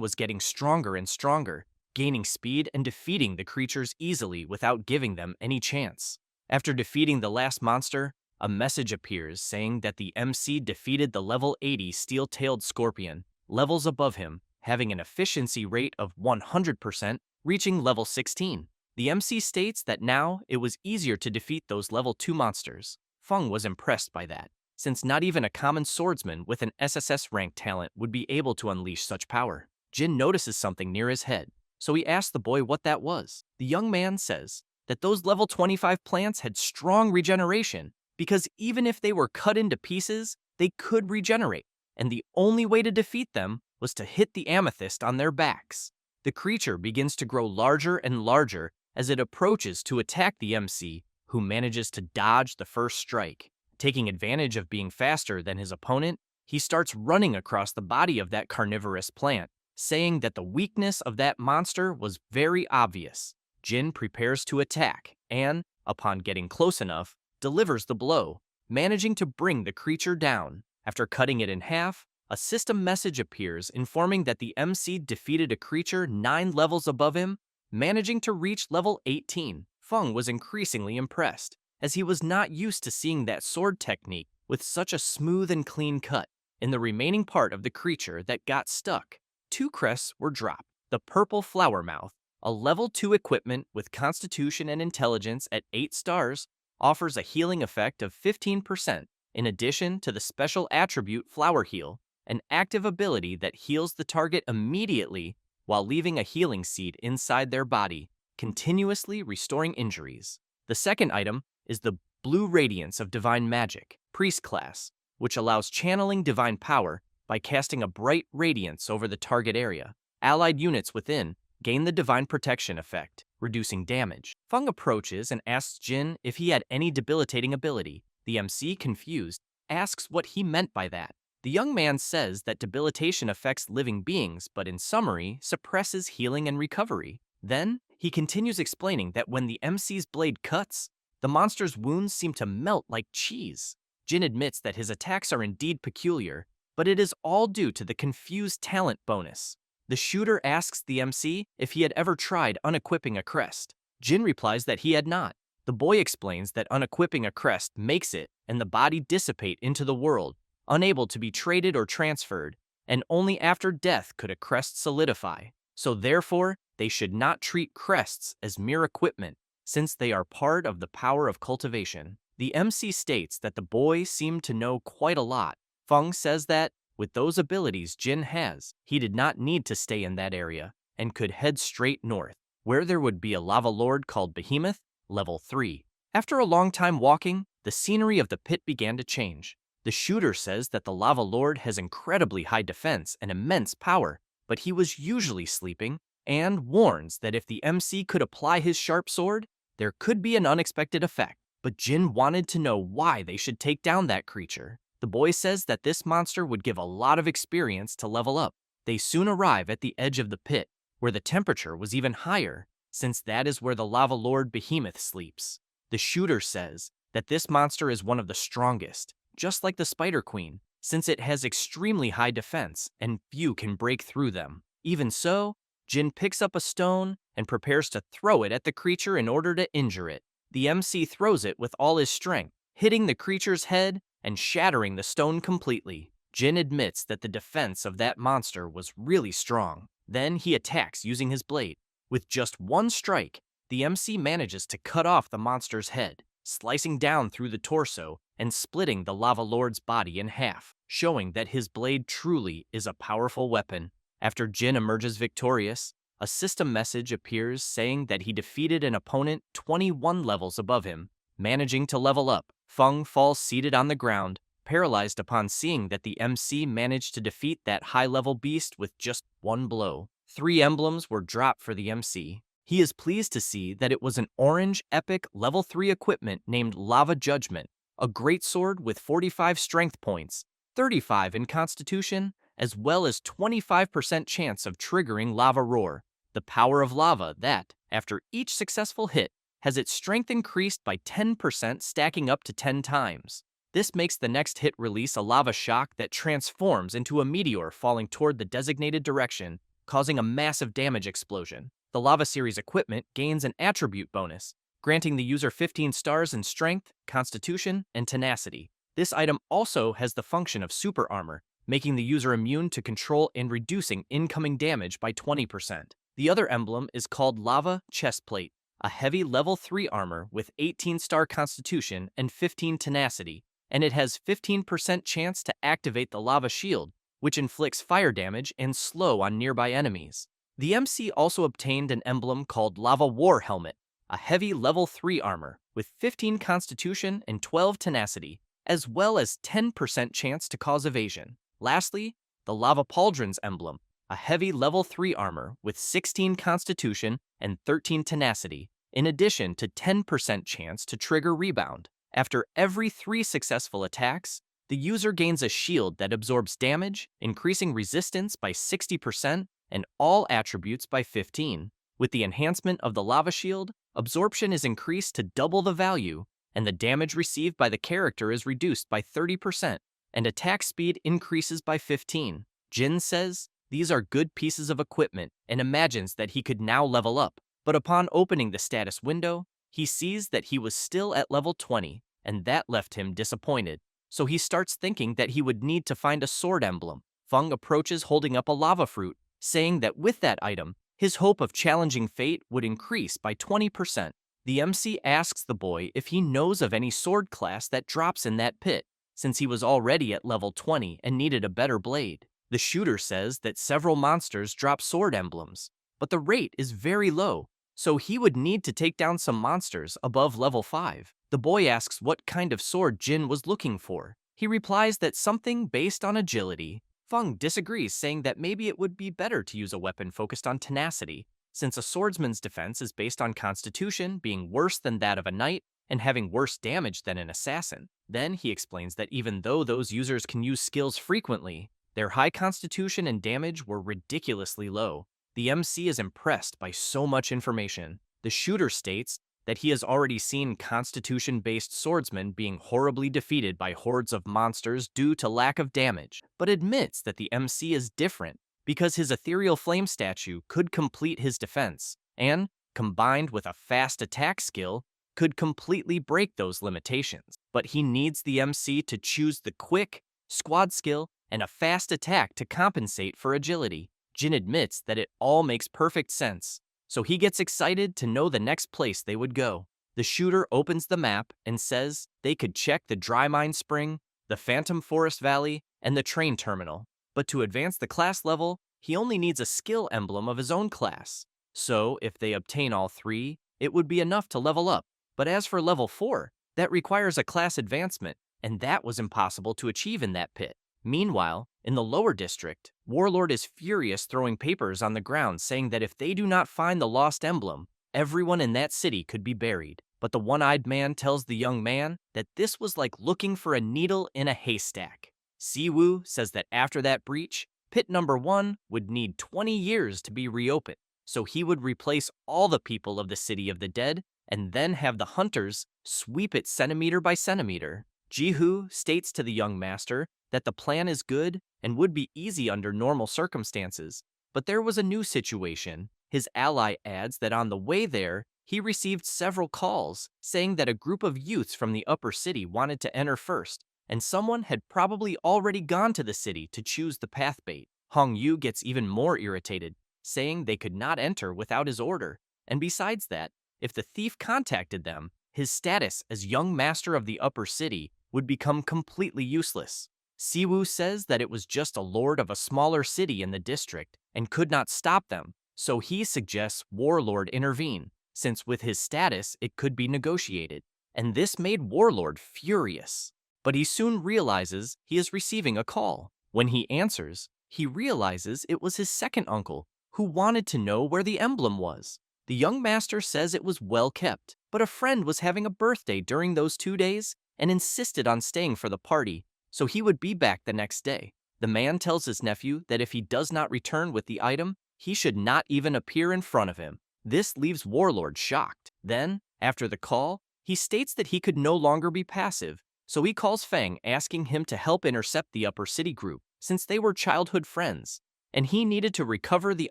was getting stronger and stronger, gaining speed and defeating the creatures easily without giving them any chance. After defeating the last monster, a message appears saying that the MC defeated the level 80 steel-tailed scorpion, levels above him, having an efficiency rate of 100%, reaching level 16. The MC states that now it was easier to defeat those level 2 monsters. Feng was impressed by that, since not even a common swordsman with an SSS rank talent would be able to unleash such power. Jin notices something near his head, so he asks the boy what that was. The young man says that those level 25 plants had strong regeneration, because even if they were cut into pieces, they could regenerate, and the only way to defeat them was to hit the amethyst on their backs. The creature begins to grow larger and larger as it approaches to attack the MC, who manages to dodge the first strike. Taking advantage of being faster than his opponent, he starts running across the body of that carnivorous plant, saying that the weakness of that monster was very obvious. Jin prepares to attack and, upon getting close enough, delivers the blow, managing to bring the creature down. After cutting it in half, a system message appears informing that the MC defeated a creature 9 levels above him, managing to reach level 18. Feng was increasingly impressed, as he was not used to seeing that sword technique with such a smooth and clean cut. In the remaining part of the creature that got stuck, 2 crests were dropped. The purple flower mouth, a level 2 equipment with constitution and intelligence at 8 stars, offers a healing effect of 15%, in addition to the special attribute Flower Heal, an active ability that heals the target immediately while leaving a healing seed inside their body, continuously restoring injuries. The second item is the Blue Radiance of Divine Magic, Priest class, which allows channeling divine power by casting a bright radiance over the target area. Allied units within gain the divine protection effect, reducing damage. Feng approaches and asks Jin if he had any debilitating ability. The MC, confused, asks what he meant by that. The young man says that debilitation affects living beings, but in summary, suppresses healing and recovery. Then, he continues explaining that when the MC's blade cuts, the monster's wounds seem to melt like cheese. Jin admits that his attacks are indeed peculiar, but it is all due to the confused talent bonus. The shooter asks the MC if he had ever tried unequipping a crest. Jin replies that he had not. The boy explains that unequipping a crest makes it and the body dissipate into the world, unable to be traded or transferred, and only after death could a crest solidify. So therefore, they should not treat crests as mere equipment, since they are part of the power of cultivation. The MC states that the boy seemed to know quite a lot. Feng says that, with those abilities Jin has, he did not need to stay in that area, and could head straight north, where there would be a lava lord called Behemoth, level 3. After a long time walking, the scenery of the pit began to change. The shooter says that the lava lord has incredibly high defense and immense power, but he was usually sleeping, and warns that if the MC could apply his sharp sword, there could be an unexpected effect. But Jin wanted to know why they should take down that creature. The boy says that this monster would give a lot of experience to level up. They soon arrive at the edge of the pit, where the temperature was even higher, since that is where the lava lord Behemoth sleeps. The shooter says that this monster is one of the strongest, just like the Spider Queen, since it has extremely high defense and few can break through them. Even so, Jin picks up a stone and prepares to throw it at the creature in order to injure it. The MC throws it with all his strength, hitting the creature's head and shattering the stone completely. Jin admits that the defense of that monster was really strong. Then he attacks using his blade. With just one strike, the MC manages to cut off the monster's head, slicing down through the torso and splitting the lava lord's body in half, showing that his blade truly is a powerful weapon. After Jin emerges victorious, a system message appears saying that he defeated an opponent 21 levels above him, managing to level up. Feng falls seated on the ground, paralyzed upon seeing that the MC managed to defeat that high-level beast with just one blow. 3 emblems were dropped for the MC. He is pleased to see that it was an orange epic level 3 equipment named Lava Judgment, a greatsword with 45 strength points, 35 in constitution, as well as 25% chance of triggering Lava Roar. the power of lava that, after each successful hit, has its strength increased by 10%, stacking up to 10 times. This makes the next hit release a lava shock that transforms into a meteor falling toward the designated direction, causing a massive damage explosion. The Lava Series equipment gains an attribute bonus, granting the user 15 stars in Strength, Constitution, and Tenacity. This item also has the function of super armor, making the user immune to control and reducing incoming damage by 20%. The other emblem is called Lava Chestplate, a heavy level 3 armor with 18-star Constitution and 15 Tenacity, and it has 15% chance to activate the Lava Shield, which inflicts fire damage and slow on nearby enemies. The MC also obtained an emblem called Lava War Helmet, a heavy level 3 armor with 15 Constitution and 12 Tenacity, as well as 10% chance to cause evasion. Lastly, the Lava Pauldron's emblem, a heavy level 3 armor with 16 Constitution and 13 Tenacity, in addition to 10% chance to trigger Rebound. After every 3 successful attacks, the user gains a shield that absorbs damage, increasing resistance by 60% and all attributes by 15. With the enhancement of the Lava Shield, absorption is increased to double the value, and the damage received by the character is reduced by 30%, and attack speed increases by 15. Jin says these are good pieces of equipment and imagines that he could now level up, but upon opening the status window, he sees that he was still at level 20, and that left him disappointed. So he starts thinking that he would need to find a sword emblem. Feng approaches holding up a lava fruit, saying that with that item, his hope of challenging fate would increase by 20%. The MC asks the boy if he knows of any sword class that drops in that pit, since he was already at level 20 and needed a better blade. The shooter says that several monsters drop sword emblems, but the rate is very low, so he would need to take down some monsters above level 5. The boy asks what kind of sword Jin was looking for. He replies that something based on agility. Feng disagrees, saying that maybe it would be better to use a weapon focused on tenacity, since a swordsman's defense is based on constitution being worse than that of a knight and having worse damage than an assassin. Then he explains that even though those users can use skills frequently, their high constitution and damage were ridiculously low. The MC is impressed by so much information. The shooter states that he has already seen constitution-based swordsmen being horribly defeated by hordes of monsters due to lack of damage, but admits that the MC is different because his ethereal flame statue could complete his defense, and, combined with a fast attack skill, could completely break those limitations. But he needs the MC to choose the quick, squad skill, and a fast attack to compensate for agility. Jin admits that it all makes perfect sense, so he gets excited to know the next place they would go. The shooter opens the map and says they could check the Dry Mine Spring, the Phantom Forest Valley, and the train terminal. But to advance the class level, he only needs a skill emblem of his own class. So if they obtain all 3, it would be enough to level up. But as for level 4, that requires a class advancement, and that was impossible to achieve in that pit. Meanwhile, in the lower district, Warlord is furious, throwing papers on the ground saying that if they do not find the lost emblem, everyone in that city could be buried. But the one-eyed man tells the young man that this was like looking for a needle in a haystack. Siwoo says that after that breach, pit number 1 would need 20 years to be reopened, so he would replace all the people of the City of the Dead and then have the hunters sweep it centimeter by centimeter. Jihu states to the young master that the plan is good and would be easy under normal circumstances, but there was a new situation. His ally adds that on the way there, he received several calls saying that a group of youths from the upper city wanted to enter first, and someone had probably already gone to the city to choose the path bait. Hong Yu gets even more irritated, saying they could not enter without his order, and besides that, if the thief contacted them, his status as young master of the upper city would become completely useless. Siwoo says that it was just a lord of a smaller city in the district and could not stop them, so he suggests Warlord intervene, since with his status it could be negotiated, and this made Warlord furious. But he soon realizes he is receiving a call. When he answers, he realizes it was his second uncle, who wanted to know where the emblem was. The young master says it was well kept, but a friend was having a birthday during those 2 days and insisted on staying for the party, so he would be back the next day. The man tells his nephew that if he does not return with the item, he should not even appear in front of him. This leaves Warlord shocked. Then, after the call, he states that he could no longer be passive, so he calls Fang asking him to help intercept the Upper City group, since they were childhood friends, and he needed to recover the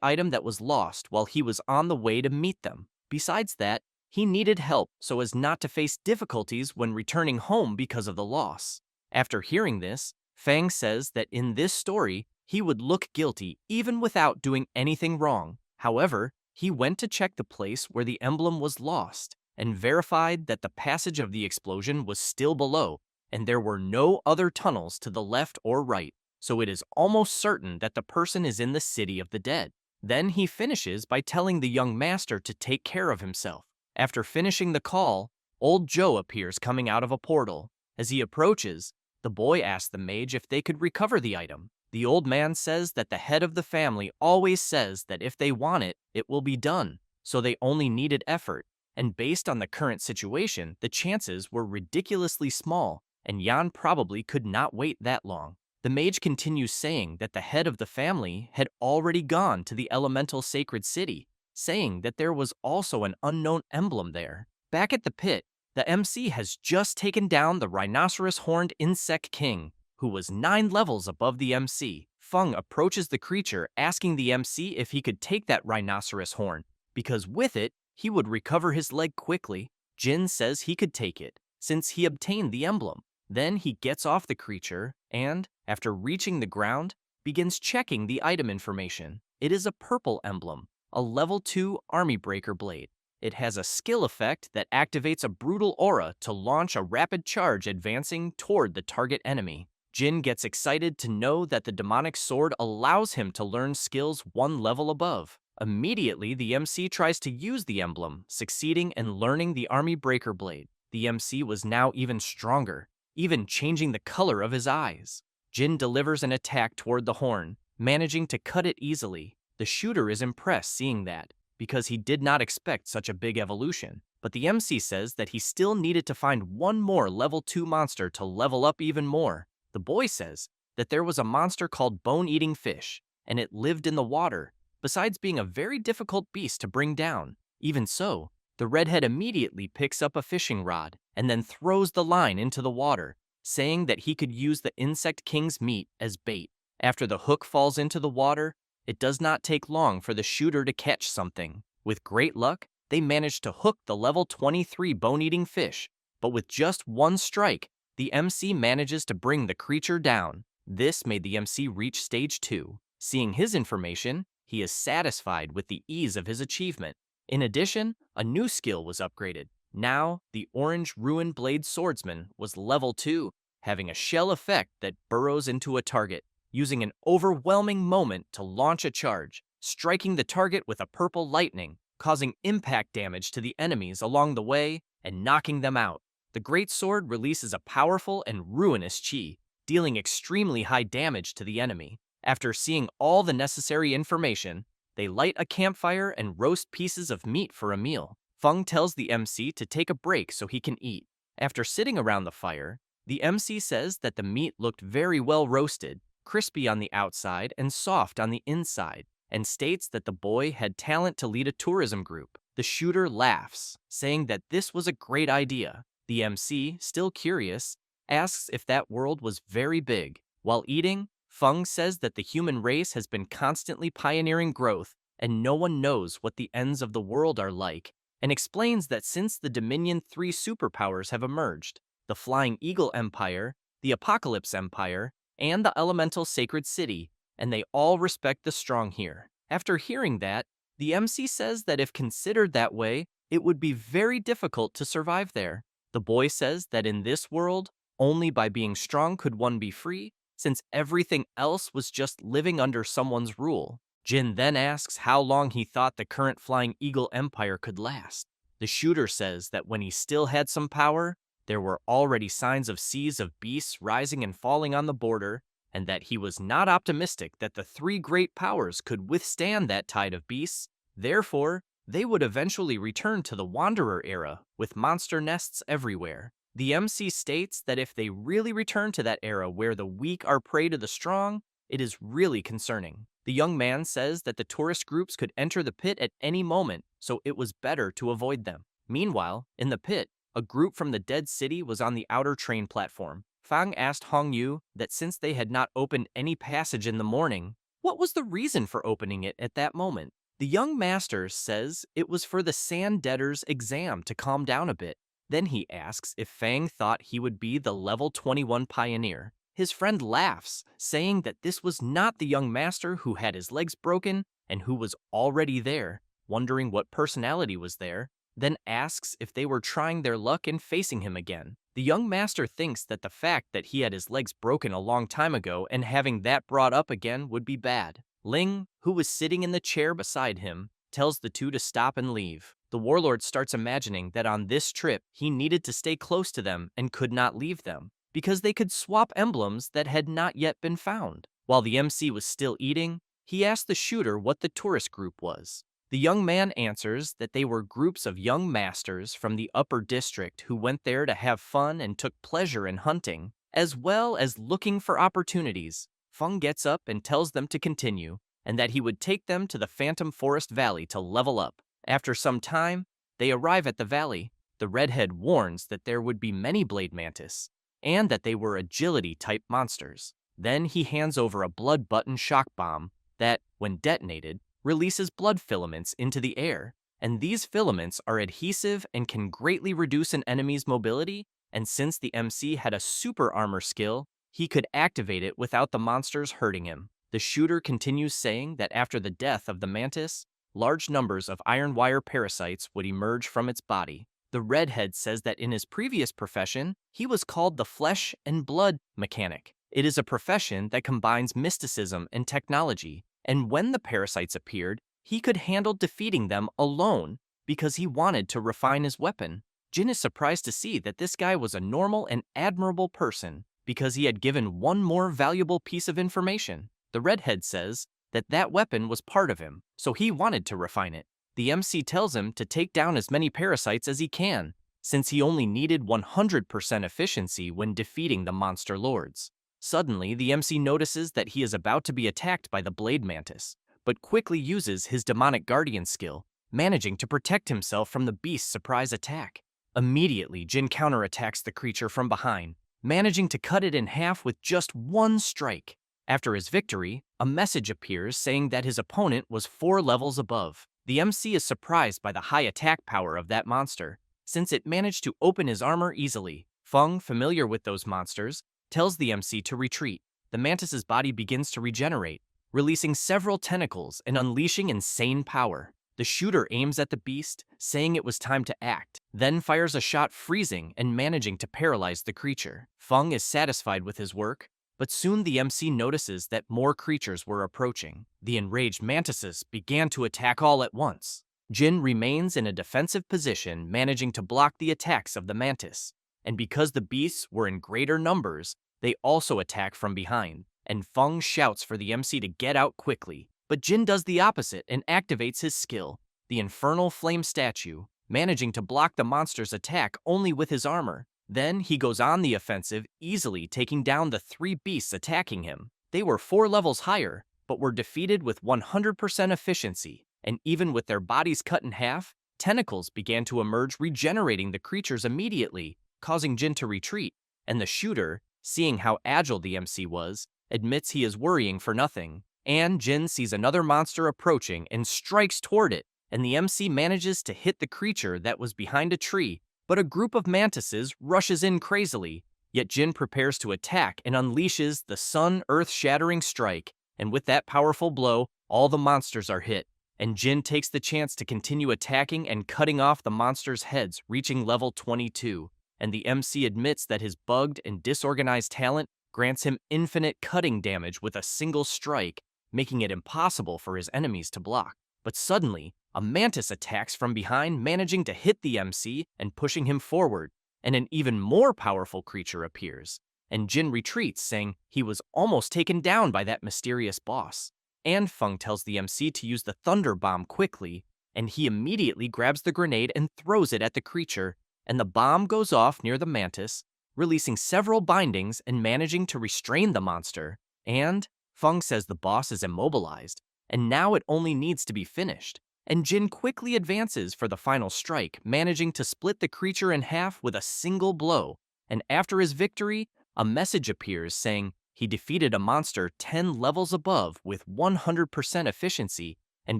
item that was lost while he was on the way to meet them. Besides that, he needed help so as not to face difficulties when returning home because of the loss. After hearing this, Fang says that in this story, he would look guilty even without doing anything wrong. However, he went to check the place where the emblem was lost and verified that the passage of the explosion was still below and there were no other tunnels to the left or right, so it is almost certain that the person is in the city of the dead. Then he finishes by telling the young master to take care of himself. After finishing the call, old Joe appears coming out of a portal. As he approaches, the boy asks the mage if they could recover the item. The old man says that the head of the family always says that if they want it, it will be done, so they only needed effort, and based on the current situation, the chances were ridiculously small, and Yan probably could not wait that long. The mage continues saying that the head of the family had already gone to the elemental sacred city, saying that there was also an unknown emblem there. Back at the pit, the MC has just taken down the rhinoceros-horned insect king, who was 9 levels above the MC. Feng approaches the creature asking the MC if he could take that rhinoceros horn, because with it, he would recover his leg quickly. Jin says he could take it, since he obtained the emblem. Then he gets off the creature and, after reaching the ground, begins checking the item information. It is a purple emblem, a level 2 army breaker blade. It has a skill effect that activates a brutal aura to launch a rapid charge advancing toward the target enemy. Jin gets excited to know that the demonic sword allows him to learn skills 1 level above. Immediately, the MC tries to use the emblem, succeeding and learning the army breaker blade. The MC was now even stronger, even changing the color of his eyes. Jin delivers an attack toward the horn, managing to cut it easily. The shooter is impressed seeing that, because he did not expect such a big evolution. But the MC says that he still needed to find 1 more level 2 monster to level up even more. The boy says that there was a monster called bone-eating fish, and it lived in the water, besides being a very difficult beast to bring down. Even so, the redhead immediately picks up a fishing rod and then throws the line into the water, saying that he could use the insect king's meat as bait. After the hook falls into the water, it does not take long for the shooter to catch something. With great luck, they manage to hook the level 23 bone-eating fish, but with just 1 strike, the MC manages to bring the creature down. This made the MC reach stage 2. Seeing his information, he is satisfied with the ease of his achievement. In addition, a new skill was upgraded. Now, the orange ruin blade swordsman was level 2, having a shell effect that burrows into a target, using an overwhelming moment to launch a charge, striking the target with a purple lightning, causing impact damage to the enemies along the way and knocking them out. The great sword releases a powerful and ruinous chi, dealing extremely high damage to the enemy. After seeing all the necessary information, they light a campfire and roast pieces of meat for a meal. Feng tells the MC to take a break so he can eat. After sitting around the fire, the MC says that the meat looked very well roasted, crispy on the outside and soft on the inside, and states that the boy had talent to lead a tourism group. The shooter laughs, saying that this was a great idea. The MC, still curious, asks if that world was very big. While eating, Feng says that the human race has been constantly pioneering growth, and no one knows what the ends of the world are like, and explains that since the Dominion 3 superpowers have emerged, the Flying Eagle Empire, the Apocalypse Empire, and the Elemental Sacred City, and they all respect the strong here. After hearing that, the MC says that if considered that way, it would be very difficult to survive there. The boy says that in this world, only by being strong could one be free, since everything else was just living under someone's rule. Jin then asks how long he thought the current Flying Eagle Empire could last. The shooter says that when he still had some power, there were already signs of seas of beasts rising and falling on the border, and that he was not optimistic that the 3 great powers could withstand that tide of beasts. Therefore, they would eventually return to the Wanderer era, with monster nests everywhere. The MC states that if they really return to that era where the weak are prey to the strong, it is really concerning. The young man says that the tourist groups could enter the pit at any moment, so it was better to avoid them. Meanwhile, in the pit, a group from the dead city was on the outer train platform. Fang asked Hong Yu that since they had not opened any passage in the morning, what was the reason for opening it at that moment? The young master says it was for the sand debtor's exam to calm down a bit. Then he asks if Fang thought he would be the level 21 pioneer. His friend laughs, saying that this was not the young master who had his legs broken and who was already there, wondering what personality was there, then asks if they were trying their luck in facing him again. The young master thinks that the fact that he had his legs broken a long time ago and having that brought up again would be bad. Ling, who was sitting in the chair beside him, tells the two to stop and leave. The warlord starts imagining that on this trip he needed to stay close to them and could not leave them, because they could swap emblems that had not yet been found. While the MC was still eating, he asked the shooter what the tourist group was. The young man answers that they were groups of young masters from the upper district who went there to have fun and took pleasure in hunting, as well as looking for opportunities. Feng gets up and tells them to continue, and that he would take them to the Phantom Forest Valley to level up. After some time, they arrive at the valley. The redhead warns that there would be many blade mantis, and that they were agility-type monsters. Then he hands over a blood button shock bomb that, when detonated, releases blood filaments into the air, and these filaments are adhesive and can greatly reduce an enemy's mobility, and since the MC had a super armor skill, he could activate it without the monsters hurting him. The shooter continues saying that after the death of the mantis, large numbers of iron wire parasites would emerge from its body. The redhead says that in his previous profession, he was called the flesh and blood mechanic. It is a profession that combines mysticism and technology, and when the parasites appeared, he could handle defeating them alone because he wanted to refine his weapon. Jin is surprised to see that this guy was a normal and admirable person because he had given one more valuable piece of information. The redhead says that that weapon was part of him, so he wanted to refine it. The MC tells him to take down as many parasites as he can, since he only needed 100% efficiency when defeating the monster lords. Suddenly, the MC notices that he is about to be attacked by the blade mantis, but quickly uses his demonic guardian skill, managing to protect himself from the beast's surprise attack. Immediately, Jin counterattacks the creature from behind, managing to cut it in half with just one strike. After his victory, a message appears saying that his opponent was 4 levels above. The MC is surprised by the high attack power of that monster, since it managed to open his armor easily. Feng, familiar with those monsters, tells the MC to retreat. The mantis's body begins to regenerate, releasing several tentacles and unleashing insane power. The shooter aims at the beast, saying it was time to act, then fires a shot freezing and managing to paralyze the creature. Feng is satisfied with his work, but soon the MC notices that more creatures were approaching. The enraged mantises began to attack all at once. Jin remains in a defensive position, managing to block the attacks of the mantis. And because the beasts were in greater numbers, they also attack from behind, and Feng shouts for the MC to get out quickly. But Jin does the opposite and activates his skill, the Infernal Flame Statue, managing to block the monster's attack only with his armor. Then he goes on the offensive, easily taking down the 3 beasts attacking him. They were 4 levels higher, but were defeated with 100% efficiency, and even with their bodies cut in half, tentacles began to emerge, regenerating the creatures immediately, causing Jin to retreat, and the shooter, seeing how agile the MC was, admits he is worrying for nothing. And Jin sees another monster approaching and strikes toward it, and the MC manages to hit the creature that was behind a tree, but a group of mantises rushes in crazily. Yet Jin prepares to attack and unleashes the Sun Earth-shattering strike, and with that powerful blow, all the monsters are hit, and Jin takes the chance to continue attacking and cutting off the monsters' heads, reaching level 22, and the MC admits that his bugged and disorganized talent grants him infinite cutting damage with a single strike, making it impossible for his enemies to block. But suddenly, a mantis attacks from behind, managing to hit the MC and pushing him forward, and an even more powerful creature appears, and Jin retreats, saying he was almost taken down by that mysterious boss. And Feng tells the MC to use the Thunder Bomb quickly, and he immediately grabs the grenade and throws it at the creature, and the bomb goes off near the mantis, releasing several bindings and managing to restrain the monster. And Feng says the boss is immobilized, and now it only needs to be finished. And Jin quickly advances for the final strike, managing to split the creature in half with a single blow. And after his victory, a message appears saying he defeated a monster 10 levels above with 100% efficiency, and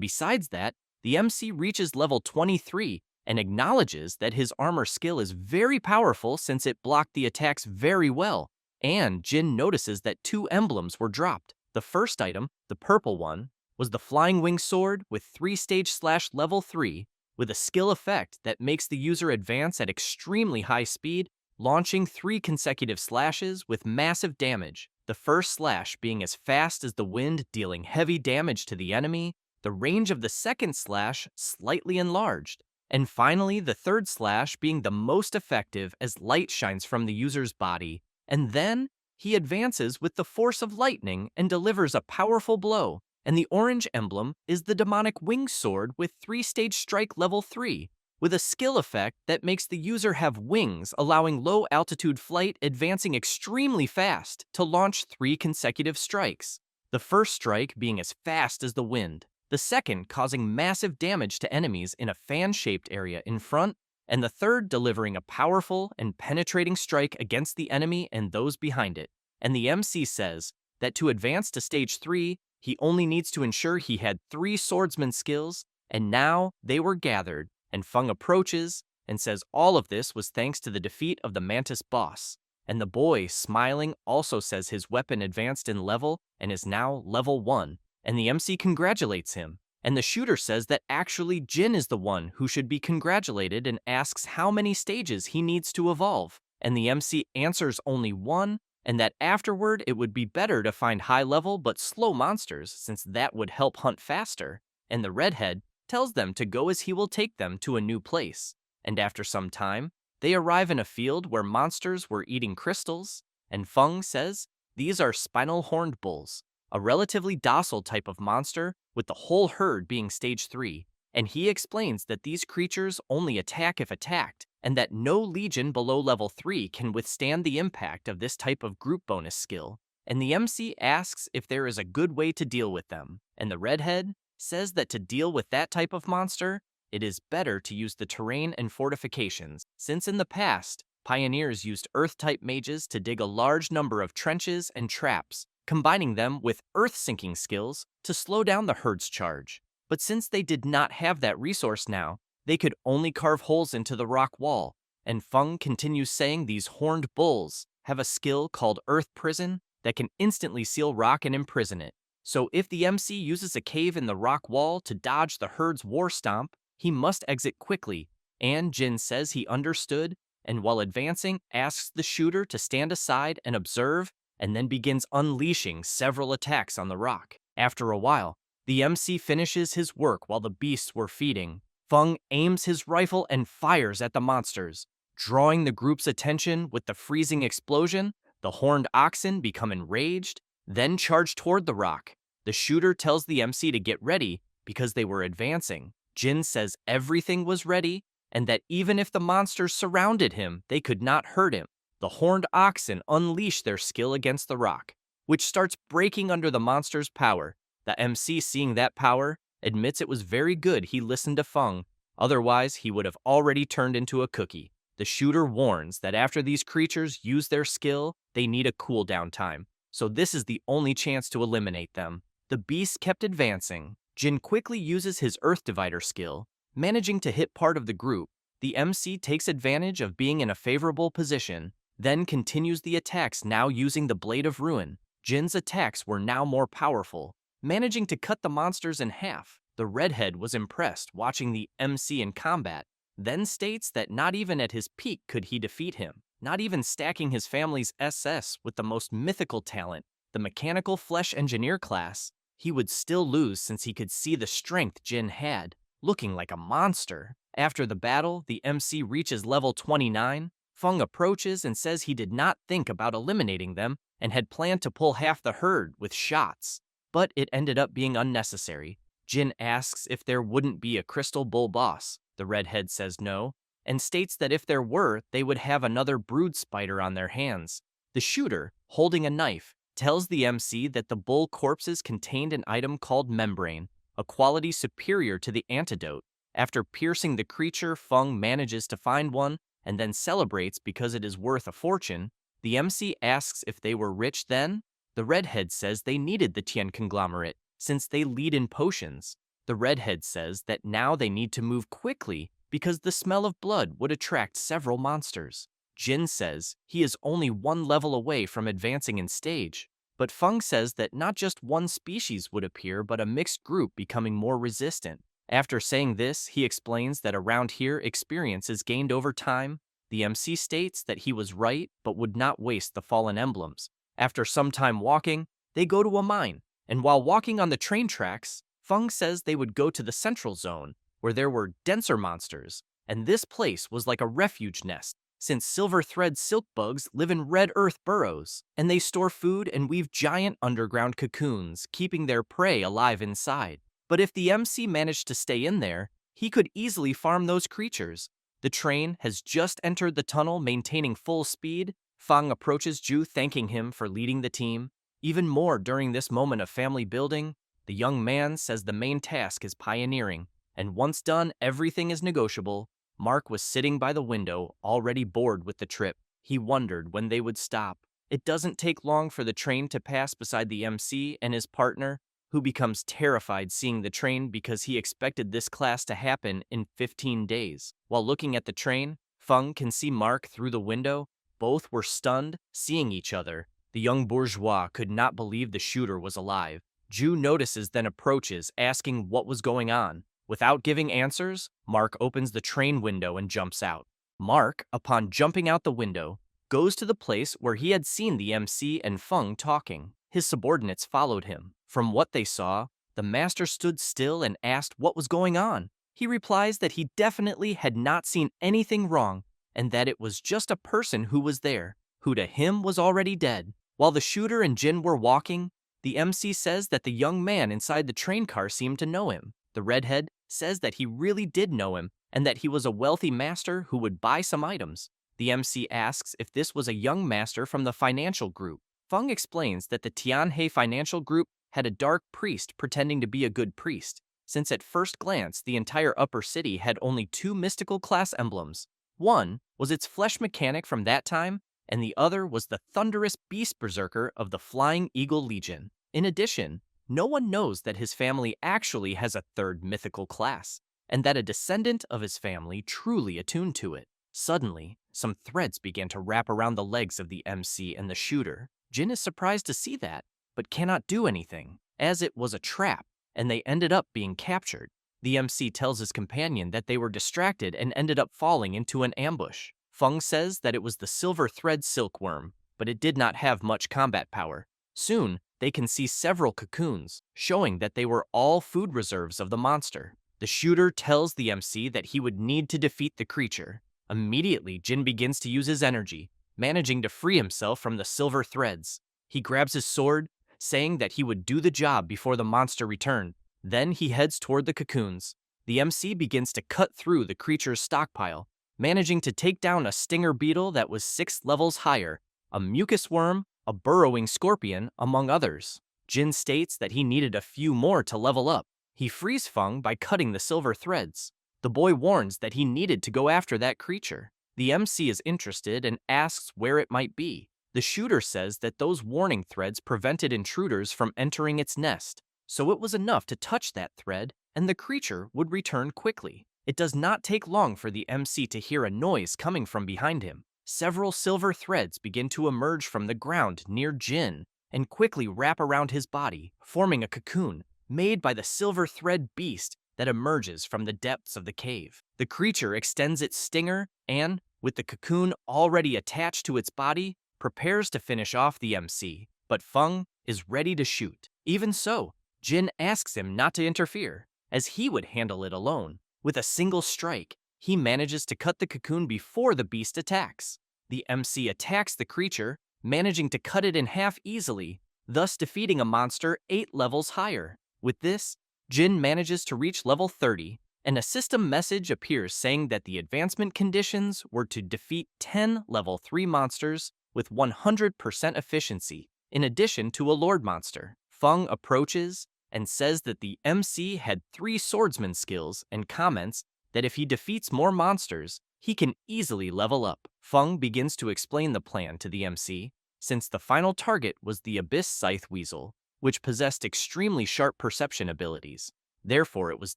besides that, the MC reaches level 23 and acknowledges that his armor skill is very powerful since it blocked the attacks very well. And Jin notices that 2 emblems were dropped. The first item, the purple one, was the Flying Wing Sword with 3-stage / level 3, with a skill effect that makes the user advance at extremely high speed, launching 3 consecutive slashes with massive damage. The first slash being as fast as the wind, dealing heavy damage to the enemy, the range of the second slash slightly enlarged, and finally the third slash being the most effective as light shines from the user's body, and then he advances with the force of lightning and delivers a powerful blow. And the orange emblem is the demonic wing sword with 3-stage strike level 3, with a skill effect that makes the user have wings, allowing low-altitude flight, advancing extremely fast to launch 3 consecutive strikes. The first strike being as fast as the wind, the second causing massive damage to enemies in a fan-shaped area in front, and the third delivering a powerful and penetrating strike against the enemy and those behind it. And the MC says that to advance to stage 3, he only needs to ensure he had 3 swordsman skills, and now they were gathered, and Feng approaches and says all of this was thanks to the defeat of the Mantis boss. And the boy, smiling, also says his weapon advanced in level and is now level 1, and the MC congratulates him. And the shooter says that actually Jin is the one who should be congratulated and asks how many stages he needs to evolve. And the MC answers only 1, and that afterward it would be better to find high-level but slow monsters since that would help hunt faster. And the redhead tells them to go as he will take them to a new place. And after some time, they arrive in a field where monsters were eating crystals, and Feng says these are spinal horned bulls, a relatively docile type of monster with the whole herd being stage 3. And he explains that these creatures only attack if attacked, and that no legion below level 3 can withstand the impact of this type of group bonus skill. And the MC asks if there is a good way to deal with them, and the redhead says that to deal with that type of monster, it is better to use the terrain and fortifications, since in the past, pioneers used earth-type mages to dig a large number of trenches and traps, combining them with earth-sinking skills to slow down the herd's charge. But since they did not have that resource now, they could only carve holes into the rock wall, and Feng continues saying these horned bulls have a skill called Earth Prison that can instantly seal rock and imprison it. So if the MC uses a cave in the rock wall to dodge the herd's war stomp, he must exit quickly, and Jin says he understood, and while advancing, asks the shooter to stand aside and observe, and then begins unleashing several attacks on the rock. After a while, the MC finishes his work while the beasts were feeding. Feng aims his rifle and fires at the monsters, drawing the group's attention with the freezing explosion. The horned oxen become enraged, then charge toward the rock. The shooter tells the MC to get ready because they were advancing. Jin says everything was ready, and that even if the monsters surrounded him, they could not hurt him. The horned oxen unleash their skill against the rock, which starts breaking under the monster's power. The MC, seeing that power, admits it was very good he listened to Feng, otherwise he would have already turned into a cookie. The shooter warns that after these creatures use their skill, they need a cooldown time, so this is the only chance to eliminate them. The beast kept advancing. Jin quickly uses his Earth Divider skill, managing to hit part of the group. The MC takes advantage of being in a favorable position, then continues the attacks, now using the Blade of Ruin. Jin's attacks were now more powerful, managing to cut the monsters in half. The redhead was impressed watching the MC in combat, then states that not even at his peak could he defeat him. Not even stacking his family's SS with the most mythical talent, the Mechanical Flesh Engineer class, he would still lose since he could see the strength Jin had, looking like a monster. After the battle, the MC reaches level 29. Feng approaches and says he did not think about eliminating them and had planned to pull half the herd with shots, but it ended up being unnecessary. Jin asks if there wouldn't be a Crystal Bull boss. The redhead says no, and states that if there were, they would have another brood spider on their hands. The shooter, holding a knife, tells the MC that the bull corpses contained an item called membrane, a quality superior to the antidote. After piercing the creature, Feng manages to find one and then celebrates because it is worth a fortune. The MC asks if they were rich then. The redhead says they needed the Tian conglomerate since they lead in potions. The redhead says that now they need to move quickly because the smell of blood would attract several monsters. Jin says he is only one level away from advancing in stage, but Feng says that not just one species would appear but a mixed group becoming more resistant. After saying this, he explains that around here experience is gained over time. The MC states that he was right but would not waste the fallen emblems. After some time walking, they go to a mine, and while walking on the train tracks, Feng says they would go to the central zone, where there were denser monsters, and this place was like a refuge nest, since silver thread silk bugs live in red earth burrows, and they store food and weave giant underground cocoons, keeping their prey alive inside. But if the MC managed to stay in there, he could easily farm those creatures. The train has just entered the tunnel, maintaining full speed. Feng approaches Ju, thanking him for leading the team. Even more during this moment of family building, the young man says the main task is pioneering, and once done, everything is negotiable. Mark was sitting by the window, already bored with the trip. He wondered when they would stop. It doesn't take long for the train to pass beside the MC and his partner, who becomes terrified seeing the train because he expected this class to happen in 15 days. While looking at the train, Feng can see Mark through the window. Both were stunned, seeing each other. The young bourgeois could not believe the shooter was alive. Ju notices, then approaches, asking what was going on. Without giving answers, Mark opens the train window and jumps out. Mark, upon jumping out the window, goes to the place where he had seen the MC and Feng talking. His subordinates followed him. From what they saw, the master stood still and asked what was going on. He replies that he definitely had not seen anything wrong, and that it was just a person who was there, who to him was already dead. While the shooter and Jin were walking, the MC says that the young man inside the train car seemed to know him. The redhead says that he really did know him, and that he was a wealthy master who would buy some items. The MC asks if this was a young master from the financial group. Feng explains that the Tianhe financial group had a dark priest pretending to be a good priest, since at first glance the entire upper city had only two mystical class emblems. One was its flesh mechanic from that time, and the other was the thunderous beast berserker of the Flying Eagle Legion. In addition, no one knows that his family actually has a third mythical class, and that a descendant of his family truly attuned to it. Suddenly, some threads began to wrap around the legs of the MC and the shooter. Jin is surprised to see that, but cannot do anything, as it was a trap, and they ended up being captured. The MC tells his companion that they were distracted and ended up falling into an ambush. Feng says that it was the silver thread silkworm, but it did not have much combat power. Soon, they can see several cocoons, showing that they were all food reserves of the monster. The shooter tells the MC that he would need to defeat the creature. Immediately, Jin begins to use his energy, managing to free himself from the silver threads. He grabs his sword, saying that he would do the job before the monster returned. Then he heads toward the cocoons. The MC begins to cut through the creature's stockpile, managing to take down a stinger beetle that was 6 levels higher, a mucus worm, a burrowing scorpion, among others. Jin states that he needed a few more to level up. He frees Feng by cutting the silver threads. The boy warns that he needed to go after that creature. The MC is interested and asks where it might be. The shooter says that those warning threads prevented intruders from entering its nest, so it was enough to touch that thread and the creature would return quickly. It does not take long for the MC to hear a noise coming from behind him. Several silver threads begin to emerge from the ground near Jin and quickly wrap around his body, forming a cocoon made by the silver thread beast that emerges from the depths of the cave. The creature extends its stinger and, with the cocoon already attached to its body, prepares to finish off the MC, but Feng is ready to shoot. Even so, Jin asks him not to interfere, as he would handle it alone. With a single strike, he manages to cut the cocoon before the beast attacks. The MC attacks the creature, managing to cut it in half easily, thus defeating a monster 8 levels higher. With this, Jin manages to reach level 30, and a system message appears saying that the advancement conditions were to defeat 10 level 3 monsters with 100% efficiency. in addition to a Lord monster. Feng approaches and says that the MC had 3 swordsman skills and comments that if he defeats more monsters, he can easily level up. Feng begins to explain the plan to the MC, since the final target was the Abyss Scythe Weasel, which possessed extremely sharp perception abilities. Therefore, it was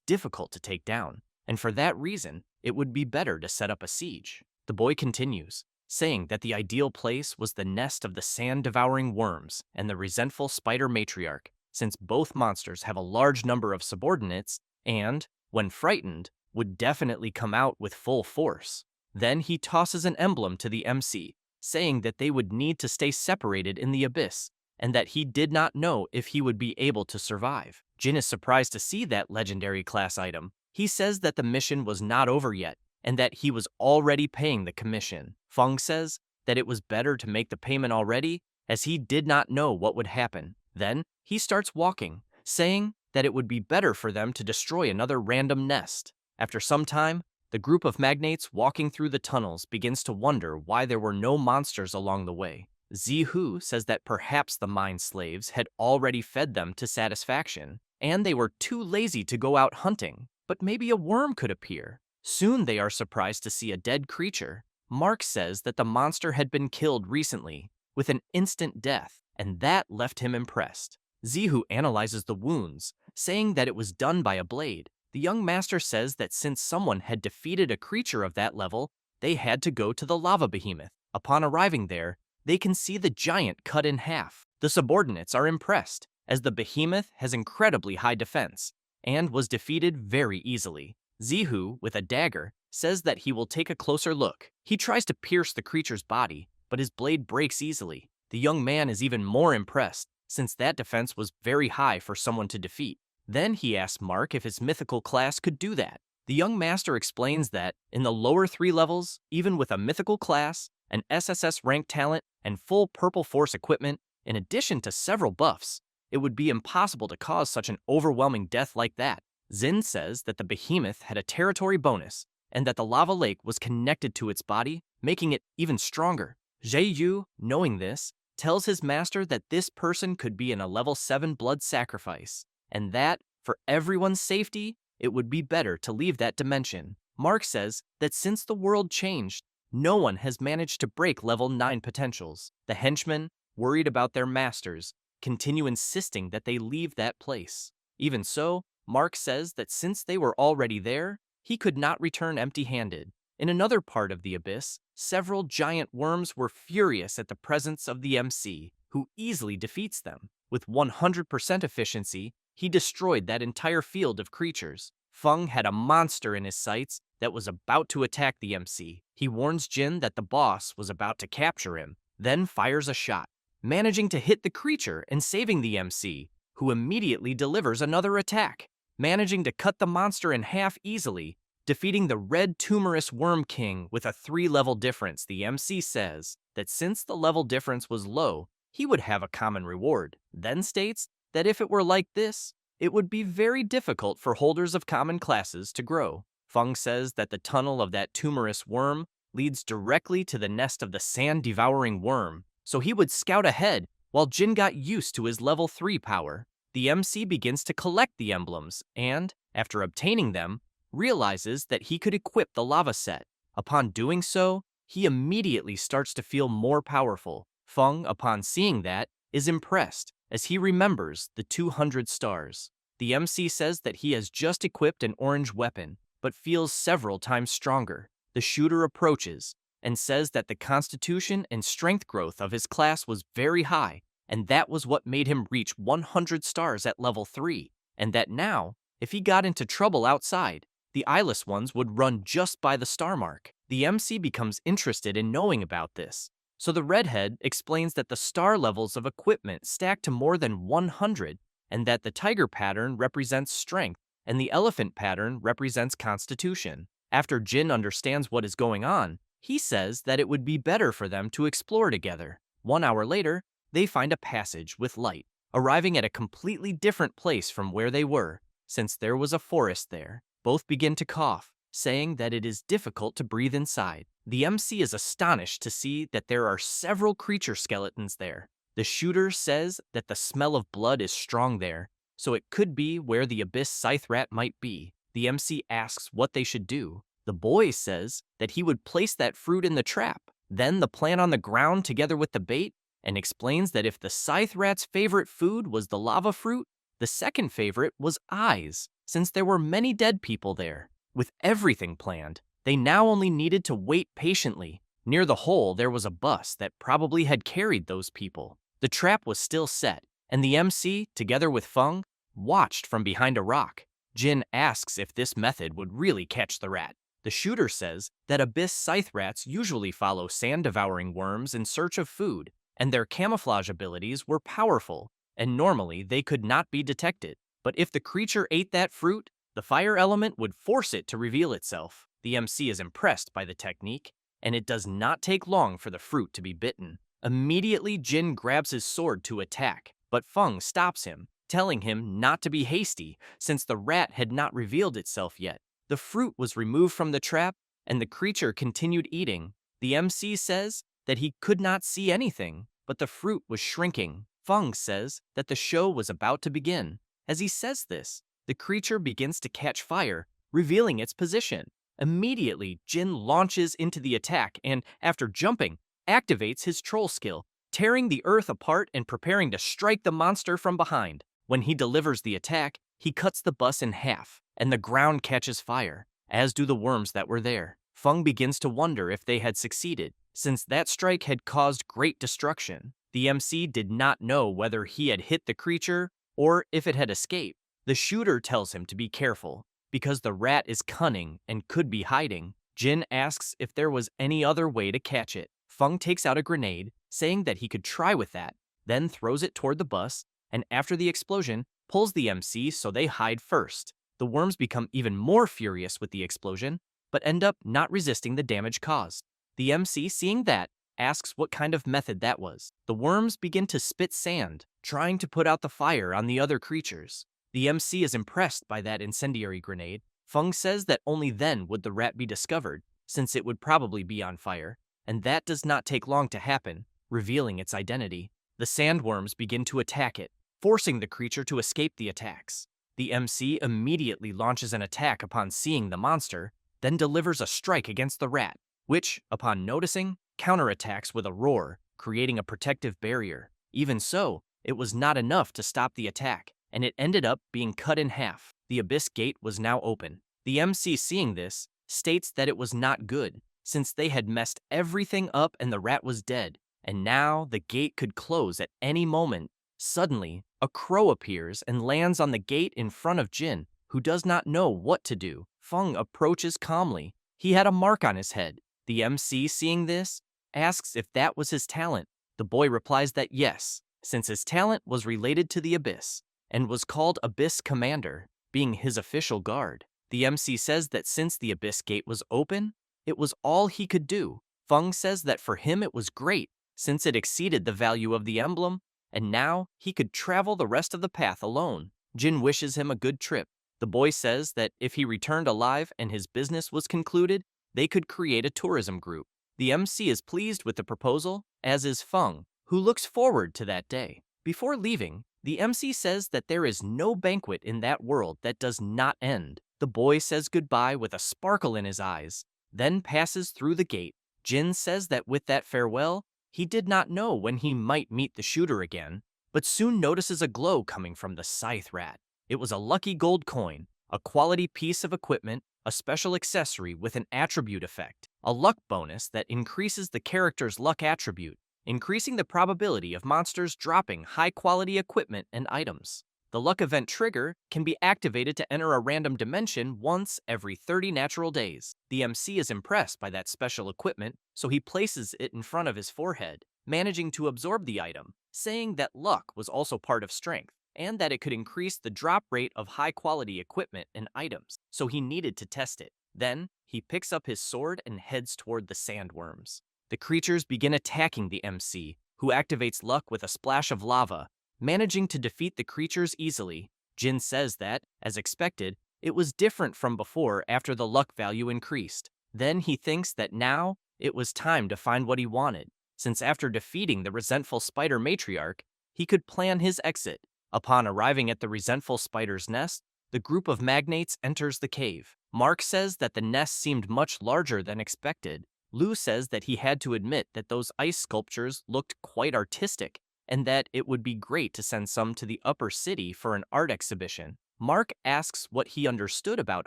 difficult to take down, and for that reason, it would be better to set up a siege. The boy continues, saying that the ideal place was the nest of the sand-devouring worms and the resentful spider matriarch, since both monsters have a large number of subordinates and, when frightened, would definitely come out with full force. Then he tosses an emblem to the MC, saying that they would need to stay separated in the abyss, and that he did not know if he would be able to survive. Jin is surprised to see that legendary class item. He says that the mission was not over yet, and that he was already paying the commission. Feng says that it was better to make the payment already, as he did not know what would happen. Then, he starts walking, saying that it would be better for them to destroy another random nest. After some time, the group of magnates walking through the tunnels begins to wonder why there were no monsters along the way. Zihu says that perhaps the mine slaves had already fed them to satisfaction, and they were too lazy to go out hunting, but maybe a worm could appear. Soon they are surprised to see a dead creature. Mark says that the monster had been killed recently, with an instant death, and that left him impressed. Zihu analyzes the wounds, saying that it was done by a blade. The young master says that since someone had defeated a creature of that level, they had to go to the lava behemoth. Upon arriving there, they can see the giant cut in half. The subordinates are impressed, as the behemoth has incredibly high defense, and was defeated very easily. Zihu, with a dagger, says that he will take a closer look. He tries to pierce the creature's body, but his blade breaks easily. The young man is even more impressed, since that defense was very high for someone to defeat. Then he asks Mark if his mythical class could do that. The young master explains that, in the lower 3 levels, even with a mythical class, an SSS rank talent, and full Purple Force equipment, in addition to several buffs, it would be impossible to cause such an overwhelming death like that. Zin says that the behemoth had a territory bonus, and that the lava lake was connected to its body, making it even stronger. Yu, knowing this, tells his master that this person could be in a level 7 blood sacrifice, and that, for everyone's safety, it would be better to leave that dimension. Mark says that since the world changed, no one has managed to break level 9 potentials. The henchmen, worried about their masters, continue insisting that they leave that place. Even so, Mark says that since they were already there, he could not return empty-handed. In another part of the abyss, several giant worms were furious at the presence of the MC, who easily defeats them. With 100% efficiency, he destroyed that entire field of creatures. Feng had a monster in his sights that was about to attack the MC. He warns Jin that the boss was about to capture him, then fires a shot, managing to hit the creature and saving the MC, who immediately delivers another attack, managing to cut the monster in half easily, defeating the Red Tumorous Worm King with a 3-level difference. The MC says that since the level difference was low, he would have a common reward, then states that if it were like this, it would be very difficult for holders of common classes to grow. Feng says that the tunnel of that tumorous worm leads directly to the nest of the sand-devouring worm, so he would scout ahead while Jin got used to his level 3 power. The MC begins to collect the emblems and, after obtaining them, realizes that he could equip the lava set. Upon doing so, he immediately starts to feel more powerful. Feng, upon seeing that, is impressed, as he remembers the 200 stars. The MC says that he has just equipped an orange weapon, but feels several times stronger. The shooter approaches and says that the constitution and strength growth of his class was very high, and that was what made him reach 100 stars at level 3, and that now, if he got into trouble outside, the eyeless ones would run just by the star mark. The MC becomes interested in knowing about this, so the redhead explains that the star levels of equipment stack to more than 100, and that the tiger pattern represents strength, and the elephant pattern represents constitution. After Jin understands what is going on, he says that it would be better for them to explore together. 1 hour later, they find a passage with light, arriving at a completely different place from where they were, since there was a forest there. Both begin to cough, saying that it is difficult to breathe inside. The MC is astonished to see that there are several creature skeletons there. The shooter says that the smell of blood is strong there, so it could be where the abyss scythe rat might be. The MC asks what they should do. The boy says that he would place that fruit in the trap, then the plant on the ground together with the bait, and explains that if the scythe rat's favorite food was the lava fruit, the second favorite was eyes, since there were many dead people there. With everything planned, they now only needed to wait patiently. Near the hole, there was a bus that probably had carried those people. The trap was still set, and the MC, together with Feng, watched from behind a rock. Jin asks if this method would really catch the rat. The shooter says that abyss scythe rats usually follow sand-devouring worms in search of food, and their camouflage abilities were powerful, and normally they could not be detected. But if the creature ate that fruit, the fire element would force it to reveal itself. The MC is impressed by the technique, and it does not take long for the fruit to be bitten. Immediately, Jin grabs his sword to attack, but Feng stops him, telling him not to be hasty since the rat had not revealed itself yet. The fruit was removed from the trap, and the creature continued eating. The MC says that he could not see anything, but the fruit was shrinking. Feng says that the show was about to begin. As he says this, the creature begins to catch fire, revealing its position. Immediately, Jin launches into the attack and, after jumping, activates his troll skill, tearing the earth apart and preparing to strike the monster from behind. When he delivers the attack, he cuts the bus in half, and the ground catches fire, as do the worms that were there. Feng begins to wonder if they had succeeded, since that strike had caused great destruction. The MC did not know whether he had hit the creature or if it had escaped. The shooter tells him to be careful, because the rat is cunning and could be hiding. Jin asks if there was any other way to catch it. Feng takes out a grenade, saying that he could try with that, then throws it toward the bus, and after the explosion, pulls the MC so they hide first. The worms become even more furious with the explosion, but end up not resisting the damage caused. The MC, seeing that, asks what kind of method that was. The worms begin to spit sand, trying to put out the fire on the other creatures. The MC is impressed by that incendiary grenade. Feng says that only then would the rat be discovered, since it would probably be on fire, and that does not take long to happen, revealing its identity. The sandworms begin to attack it, forcing the creature to escape the attacks. The MC immediately launches an attack upon seeing the monster, then delivers a strike against the rat, which, upon noticing, counterattacks with a roar, creating a protective barrier. Even so, it was not enough to stop the attack, and it ended up being cut in half. The abyss gate was now open. The MC, seeing this, states that it was not good, since they had messed everything up and the rat was dead, and now the gate could close at any moment. Suddenly, a crow appears and lands on the gate in front of Jin, who does not know what to do. Feng approaches calmly. He had a mark on his head. The MC, seeing this, asks if that was his talent. The boy replies that yes, since his talent was related to the abyss, and was called Abyss Commander, being his official guard. The MC says that since the abyss gate was open, it was all he could do. Feng says that for him it was great, since it exceeded the value of the emblem, and now he could travel the rest of the path alone. Jin wishes him a good trip. The boy says that if he returned alive and his business was concluded, they could create a tourism group. The MC is pleased with the proposal, as is Feng, who looks forward to that day. Before leaving, the MC says that there is no banquet in that world that does not end. The boy says goodbye with a sparkle in his eyes, then passes through the gate. Jin says that with that farewell, he did not know when he might meet the shooter again, but soon notices a glow coming from the scythe rat. It was a lucky gold coin, a quality piece of equipment, a special accessory with an attribute effect, a luck bonus that increases the character's luck attribute, increasing the probability of monsters dropping high-quality equipment and items. The luck event trigger can be activated to enter a random dimension once every 30 natural days. The MC is impressed by that special equipment, so he places it in front of his forehead, managing to absorb the item, saying that luck was also part of strength, and that it could increase the drop rate of high-quality equipment and items, so he needed to test it. Then, he picks up his sword and heads toward the sandworms. The creatures begin attacking the MC, who activates luck with a splash of lava, managing to defeat the creatures easily. Jin says that, as expected, it was different from before after the luck value increased. Then he thinks that now, it was time to find what he wanted, since after defeating the resentful spider matriarch, he could plan his exit. Upon arriving at the resentful spider's nest, the group of magnates enters the cave. Mark says that the nest seemed much larger than expected. Lou says that he had to admit that those ice sculptures looked quite artistic, and that it would be great to send some to the upper city for an art exhibition. Mark asks what he understood about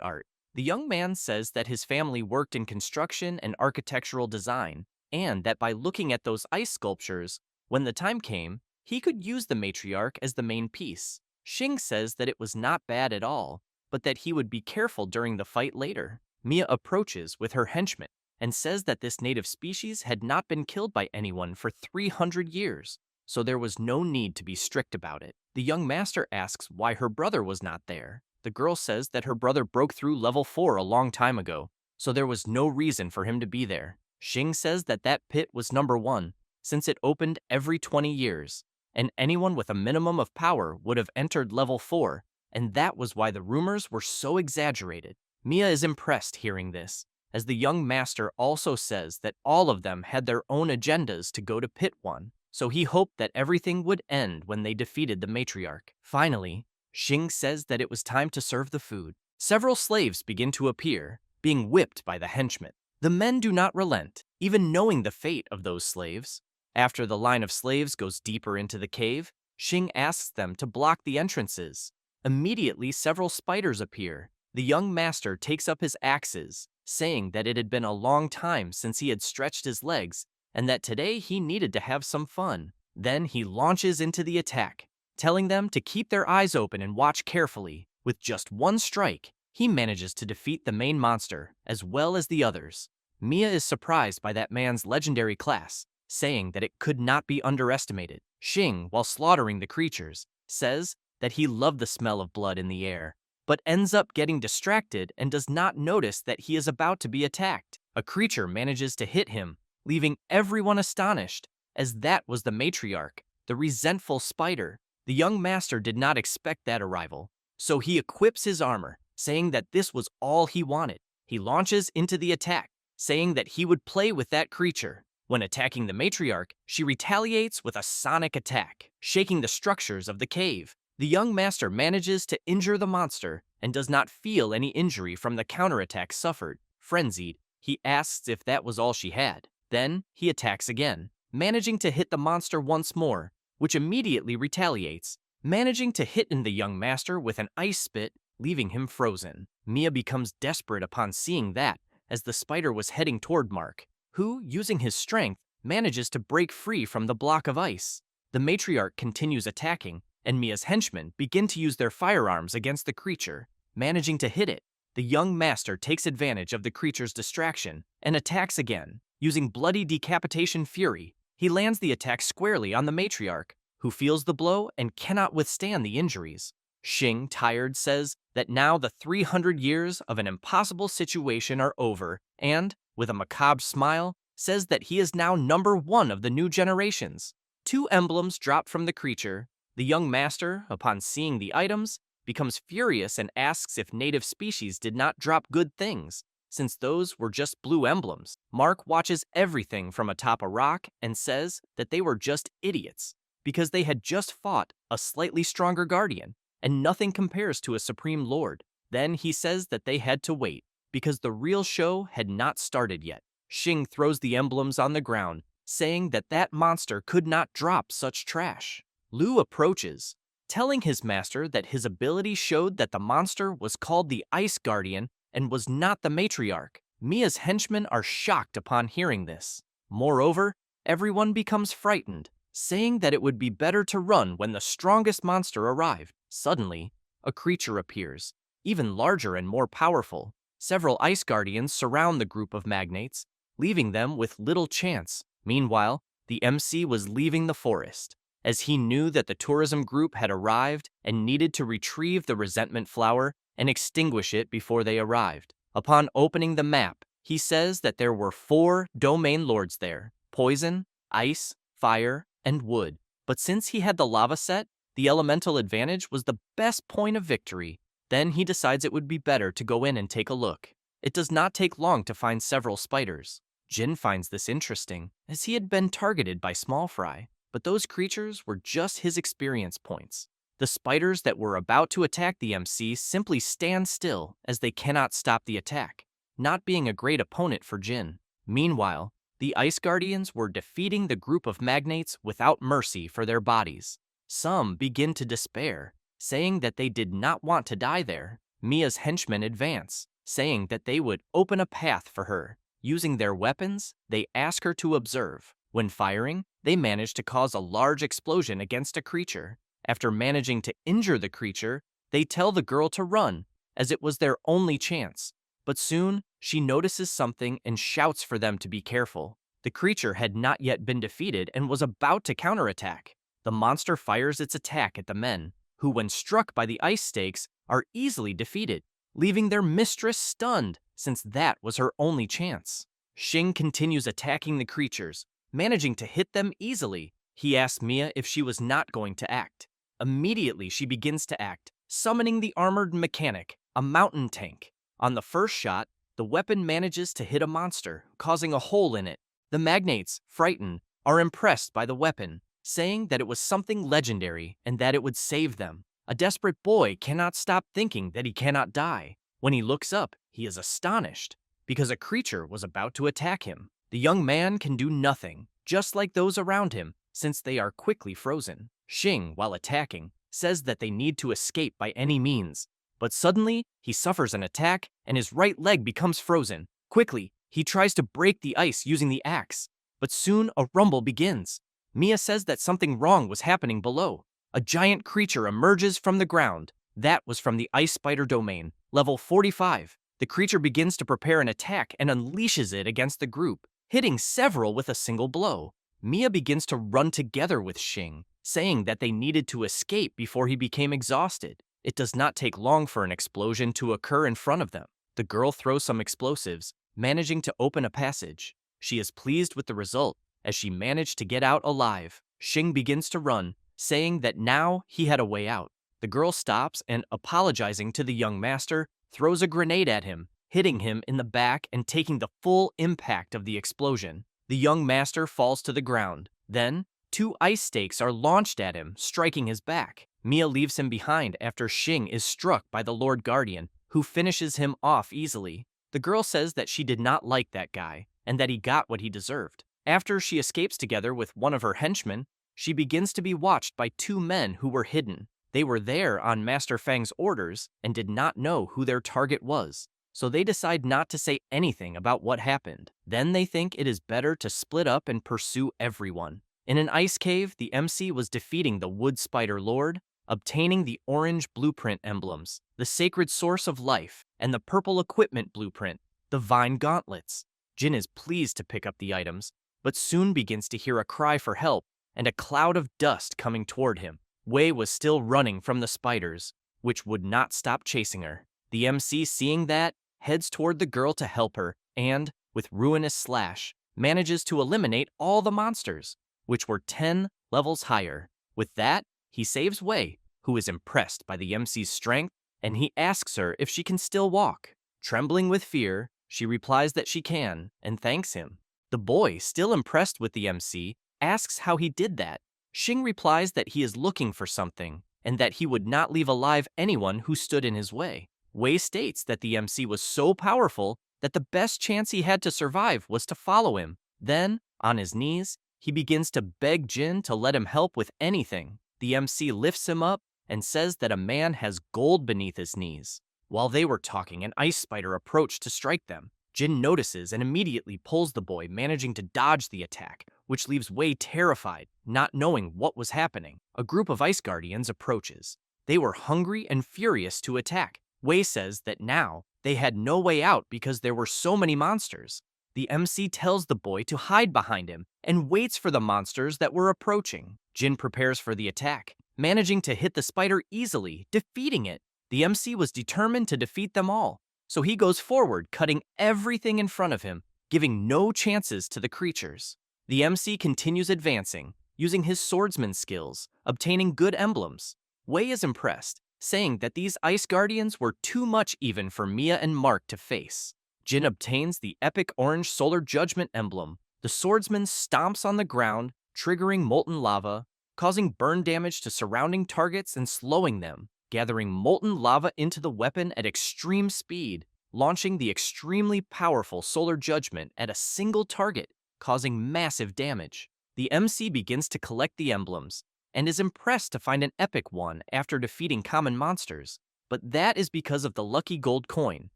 art. The young man says that his family worked in construction and architectural design, and that by looking at those ice sculptures, when the time came, he could use the matriarch as the main piece. Xing says that it was not bad at all, but that he would be careful during the fight later. Mia approaches with her henchmen and says that this native species had not been killed by anyone for 300 years, so there was no need to be strict about it. The young master asks why her brother was not there. The girl says that her brother broke through level 4 a long time ago, so there was no reason for him to be there. Xing says that that pit was number 1, since it opened every 20 years, and anyone with a minimum of power would have entered level 4, and that was why the rumors were so exaggerated. Mia is impressed hearing this, as the young master also says that all of them had their own agendas to go to Pit 1, so he hoped that everything would end when they defeated the matriarch. Finally, Xing says that it was time to serve the food. Several slaves begin to appear, being whipped by the henchmen. The men do not relent, even knowing the fate of those slaves. After the line of slaves goes deeper into the cave, Xing asks them to block the entrances. Immediately, several spiders appear. The young master takes up his axes, saying that it had been a long time since he had stretched his legs, and that today he needed to have some fun. Then he launches into the attack, telling them to keep their eyes open and watch carefully. With just one strike, he manages to defeat the main monster, as well as the others. Mia is surprised by that man's legendary class, saying that it could not be underestimated. Xing, while slaughtering the creatures, says that he loved the smell of blood in the air, but ends up getting distracted and does not notice that he is about to be attacked. A creature manages to hit him, leaving everyone astonished, as that was the matriarch, the resentful spider. The young master did not expect that arrival, so he equips his armor, saying that this was all he wanted. He launches into the attack, saying that he would play with that creature. When attacking the matriarch, she retaliates with a sonic attack, shaking the structures of the cave. The young master manages to injure the monster and does not feel any injury from the counterattack suffered. Frenzied, he asks if that was all she had. Then he attacks again, managing to hit the monster once more, which immediately retaliates, managing to hit in the young master with an ice spit, leaving him frozen. Mia becomes desperate upon seeing that, as the spider was heading toward Mark, who, using his strength, manages to break free from the block of ice. The matriarch continues attacking, and Mia's henchmen begin to use their firearms against the creature, managing to hit it. The young master takes advantage of the creature's distraction and attacks again. Using bloody decapitation fury, he lands the attack squarely on the matriarch, who feels the blow and cannot withstand the injuries. Xing, tired, says that now the 300 years of an impossible situation are over and, with a macabre smile, says that he is now number 1 of the new generations. 2 emblems drop from the creature. The young master, upon seeing the items, becomes furious and asks if native species did not drop good things, since those were just blue emblems. Mark watches everything from atop a rock and says that they were just idiots, because they had just fought a slightly stronger guardian, and nothing compares to a supreme lord. Then he says that they had to wait, because the real show had not started yet. Xing throws the emblems on the ground, saying that that monster could not drop such trash. Lu approaches, telling his master that his ability showed that the monster was called the Ice Guardian and was not the matriarch. Mia's henchmen are shocked upon hearing this. Moreover, everyone becomes frightened, saying that it would be better to run when the strongest monster arrived. Suddenly, a creature appears, even larger and more powerful. Several ice guardians surround the group of magnates, leaving them with little chance. Meanwhile, the MC was leaving the forest, as he knew that the tourism group had arrived and needed to retrieve the resentment flower and extinguish it before they arrived. Upon opening the map, he says that there were 4 domain lords there: poison, ice, fire, and wood. But since he had the lava set, the elemental advantage was the best point of victory. Then he decides it would be better to go in and take a look. It does not take long to find several spiders. Jin finds this interesting, as he had been targeted by small fry, but those creatures were just his experience points. The spiders that were about to attack the MC simply stand still as they cannot stop the attack, not being a great opponent for Jin. Meanwhile, the Ice Guardians were defeating the group of magnates without mercy for their bodies. Some begin to despair, saying that they did not want to die there. Mia's henchmen advance, saying that they would open a path for her. Using their weapons, they ask her to observe. When firing, they manage to cause a large explosion against a creature. After managing to injure the creature, they tell the girl to run, as it was their only chance. But soon, she notices something and shouts for them to be careful. The creature had not yet been defeated and was about to counterattack. The monster fires its attack at the men, who, when struck by the ice stakes, are easily defeated, leaving their mistress stunned, since that was her only chance. Xing continues attacking the creatures, managing to hit them easily. He asks Mia if she was not going to act. Immediately, she begins to act, summoning the armored mechanic, a mountain tank. On the first shot, the weapon manages to hit a monster, causing a hole in it. The magnates, frightened, are impressed by the weapon, saying that it was something legendary and that it would save them. A desperate boy cannot stop thinking that he cannot die. When he looks up, he is astonished, because a creature was about to attack him. The young man can do nothing, just like those around him, since they are quickly frozen. Xing, while attacking, says that they need to escape by any means. But suddenly, he suffers an attack and his right leg becomes frozen. Quickly, he tries to break the ice using the axe. But soon, a rumble begins. Mia says that something wrong was happening below. A giant creature emerges from the ground. That was from the ice spider domain, level 45. The creature begins to prepare an attack and unleashes it against the group, hitting several with a single blow. Mia begins to run together with Xing, saying that they needed to escape before he became exhausted. It does not take long for an explosion to occur in front of them. The girl throws some explosives, managing to open a passage. She is pleased with the result, as she managed to get out alive. Xing begins to run, saying that now he had a way out. The girl stops and, apologizing to the young master, throws a grenade at him, hitting him in the back and taking the full impact of the explosion. The young master falls to the ground. Then, 2 ice stakes are launched at him, striking his back. Mia leaves him behind after Xing is struck by the Lord Guardian, who finishes him off easily. The girl says that she did not like that guy, and that he got what he deserved. After she escapes together with one of her henchmen, she begins to be watched by 2 men who were hidden. They were there on Master Fang's orders and did not know who their target was, so they decide not to say anything about what happened. Then they think it is better to split up and pursue everyone. In an ice cave, the MC was defeating the Wood Spider Lord, obtaining the orange blueprint emblems, the sacred source of life, and the purple equipment blueprint, the vine gauntlets. Jin is pleased to pick up the items, but soon begins to hear a cry for help and a cloud of dust coming toward him. Wei was still running from the spiders, which would not stop chasing her. The MC, seeing that, heads toward the girl to help her and, with ruinous slash, manages to eliminate all the monsters, which were 10 levels higher. With that, he saves Wei, who is impressed by the MC's strength, and he asks her if she can still walk. Trembling with fear, she replies that she can, and thanks him. The boy, still impressed with the MC, asks how he did that. Xing replies that he is looking for something, and that he would not leave alive anyone who stood in his way. Wei states that the MC was so powerful that the best chance he had to survive was to follow him. Then, on his knees, he begins to beg Jin to let him help with anything. The MC lifts him up and says that a man has gold beneath his knees. While they were talking, an ice spider approached to strike them. Jin notices and immediately pulls the boy, managing to dodge the attack, which leaves Wei terrified, not knowing what was happening. A group of ice guardians approaches. They were hungry and furious to attack. Wei says that now they had no way out because there were so many monsters. The MC tells the boy to hide behind him and waits for the monsters that were approaching. Jin prepares for the attack, managing to hit the spider easily, defeating it. The MC was determined to defeat them all, so he goes forward, cutting everything in front of him, giving no chances to the creatures. The MC continues advancing, using his swordsman skills, obtaining good emblems. Wei is impressed, saying that these ice guardians were too much even for Mia and Mark to face. Jin obtains the epic orange solar judgment emblem. The swordsman stomps on the ground, triggering molten lava, causing burn damage to surrounding targets and slowing them, gathering molten lava into the weapon at extreme speed, launching the extremely powerful solar judgment at a single target, causing massive damage. The MC begins to collect the emblems, and is impressed to find an epic one after defeating common monsters. But that is because of the lucky gold coin.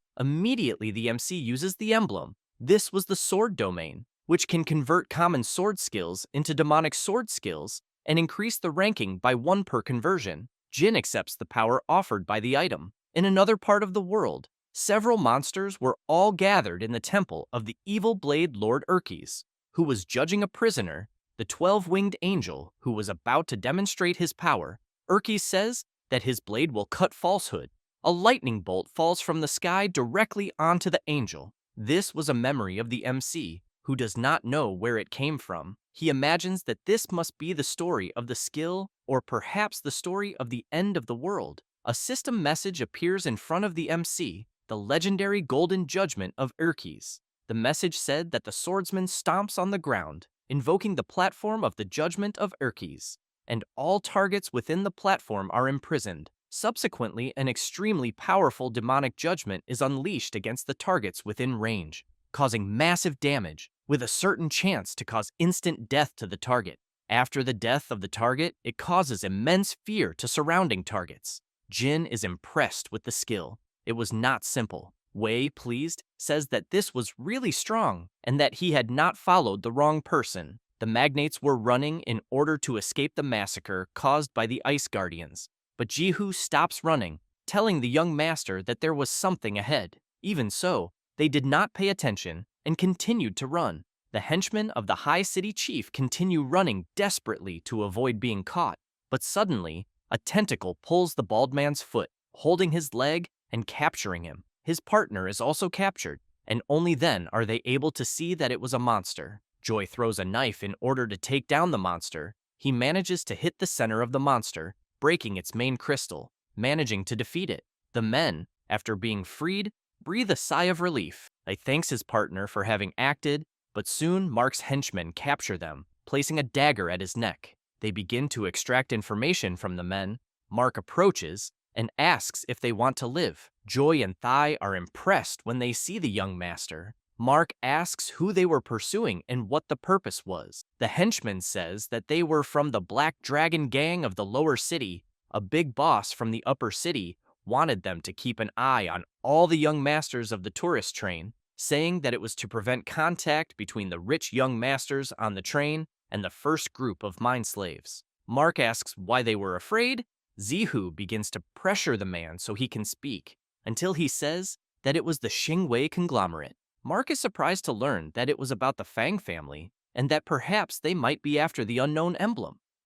Immediately the MC uses the emblem. This was the sword domain, which can convert common sword skills into demonic sword skills and increase the ranking by 1 per conversion. Jin accepts the power offered by the item. In another part of the world, several monsters were all gathered in the temple of the evil blade Lord Urkes, who was judging a prisoner, the 12-winged angel, who was about to demonstrate his power. Urkes says that his blade will cut falsehood. A lightning bolt falls from the sky directly onto the angel. This was a memory of the MC, who does not know where it came from. He imagines that this must be the story of the skill, or perhaps the story of the end of the world. A system message appears in front of the MC, the legendary golden judgment of Urkes. The message said that the swordsman stomps on the ground, invoking the platform of the judgment of Urkes, and all targets within the platform are imprisoned. Subsequently, an extremely powerful demonic judgment is unleashed against the targets within range, causing massive damage, with a certain chance to cause instant death to the target. After the death of the target, it causes immense fear to surrounding targets. Jin is impressed with the skill. It was not simple. Wei, pleased, says that this was really strong and that he had not followed the wrong person. The magnates were running in order to escape the massacre caused by the Ice Guardians. But Jihu stops running, telling the young master that there was something ahead. Even so, they did not pay attention and continued to run. The henchmen of the High City Chief continue running desperately to avoid being caught. But suddenly, a tentacle pulls the bald man's foot, holding his leg and capturing him. His partner is also captured, and only then are they able to see that it was a monster. Joy throws a knife in order to take down the monster. He manages to hit the center of the monster, breaking its main crystal, managing to defeat it. The men, after being freed, breathe a sigh of relief. He thanks his partner for having acted, but soon Mark's henchmen capture them, placing a dagger at his neck. They begin to extract information from the men. Mark approaches and asks if they want to live. Joy and Thai are impressed when they see the young master. Mark asks who they were pursuing and what the purpose was. The henchman says that they were from the Black Dragon gang of the lower city. A big boss from the upper city wanted them to keep an eye on all the young masters of the tourist train, saying that it was to prevent contact between the rich young masters on the train and the first group of mine slaves. Mark asks why they were afraid. Zihu begins to pressure the man so he can speak, until he says that it was the Xingwei conglomerate. Mark is surprised to learn that it was about the Fang family, and that perhaps they might be after the unknown emblem.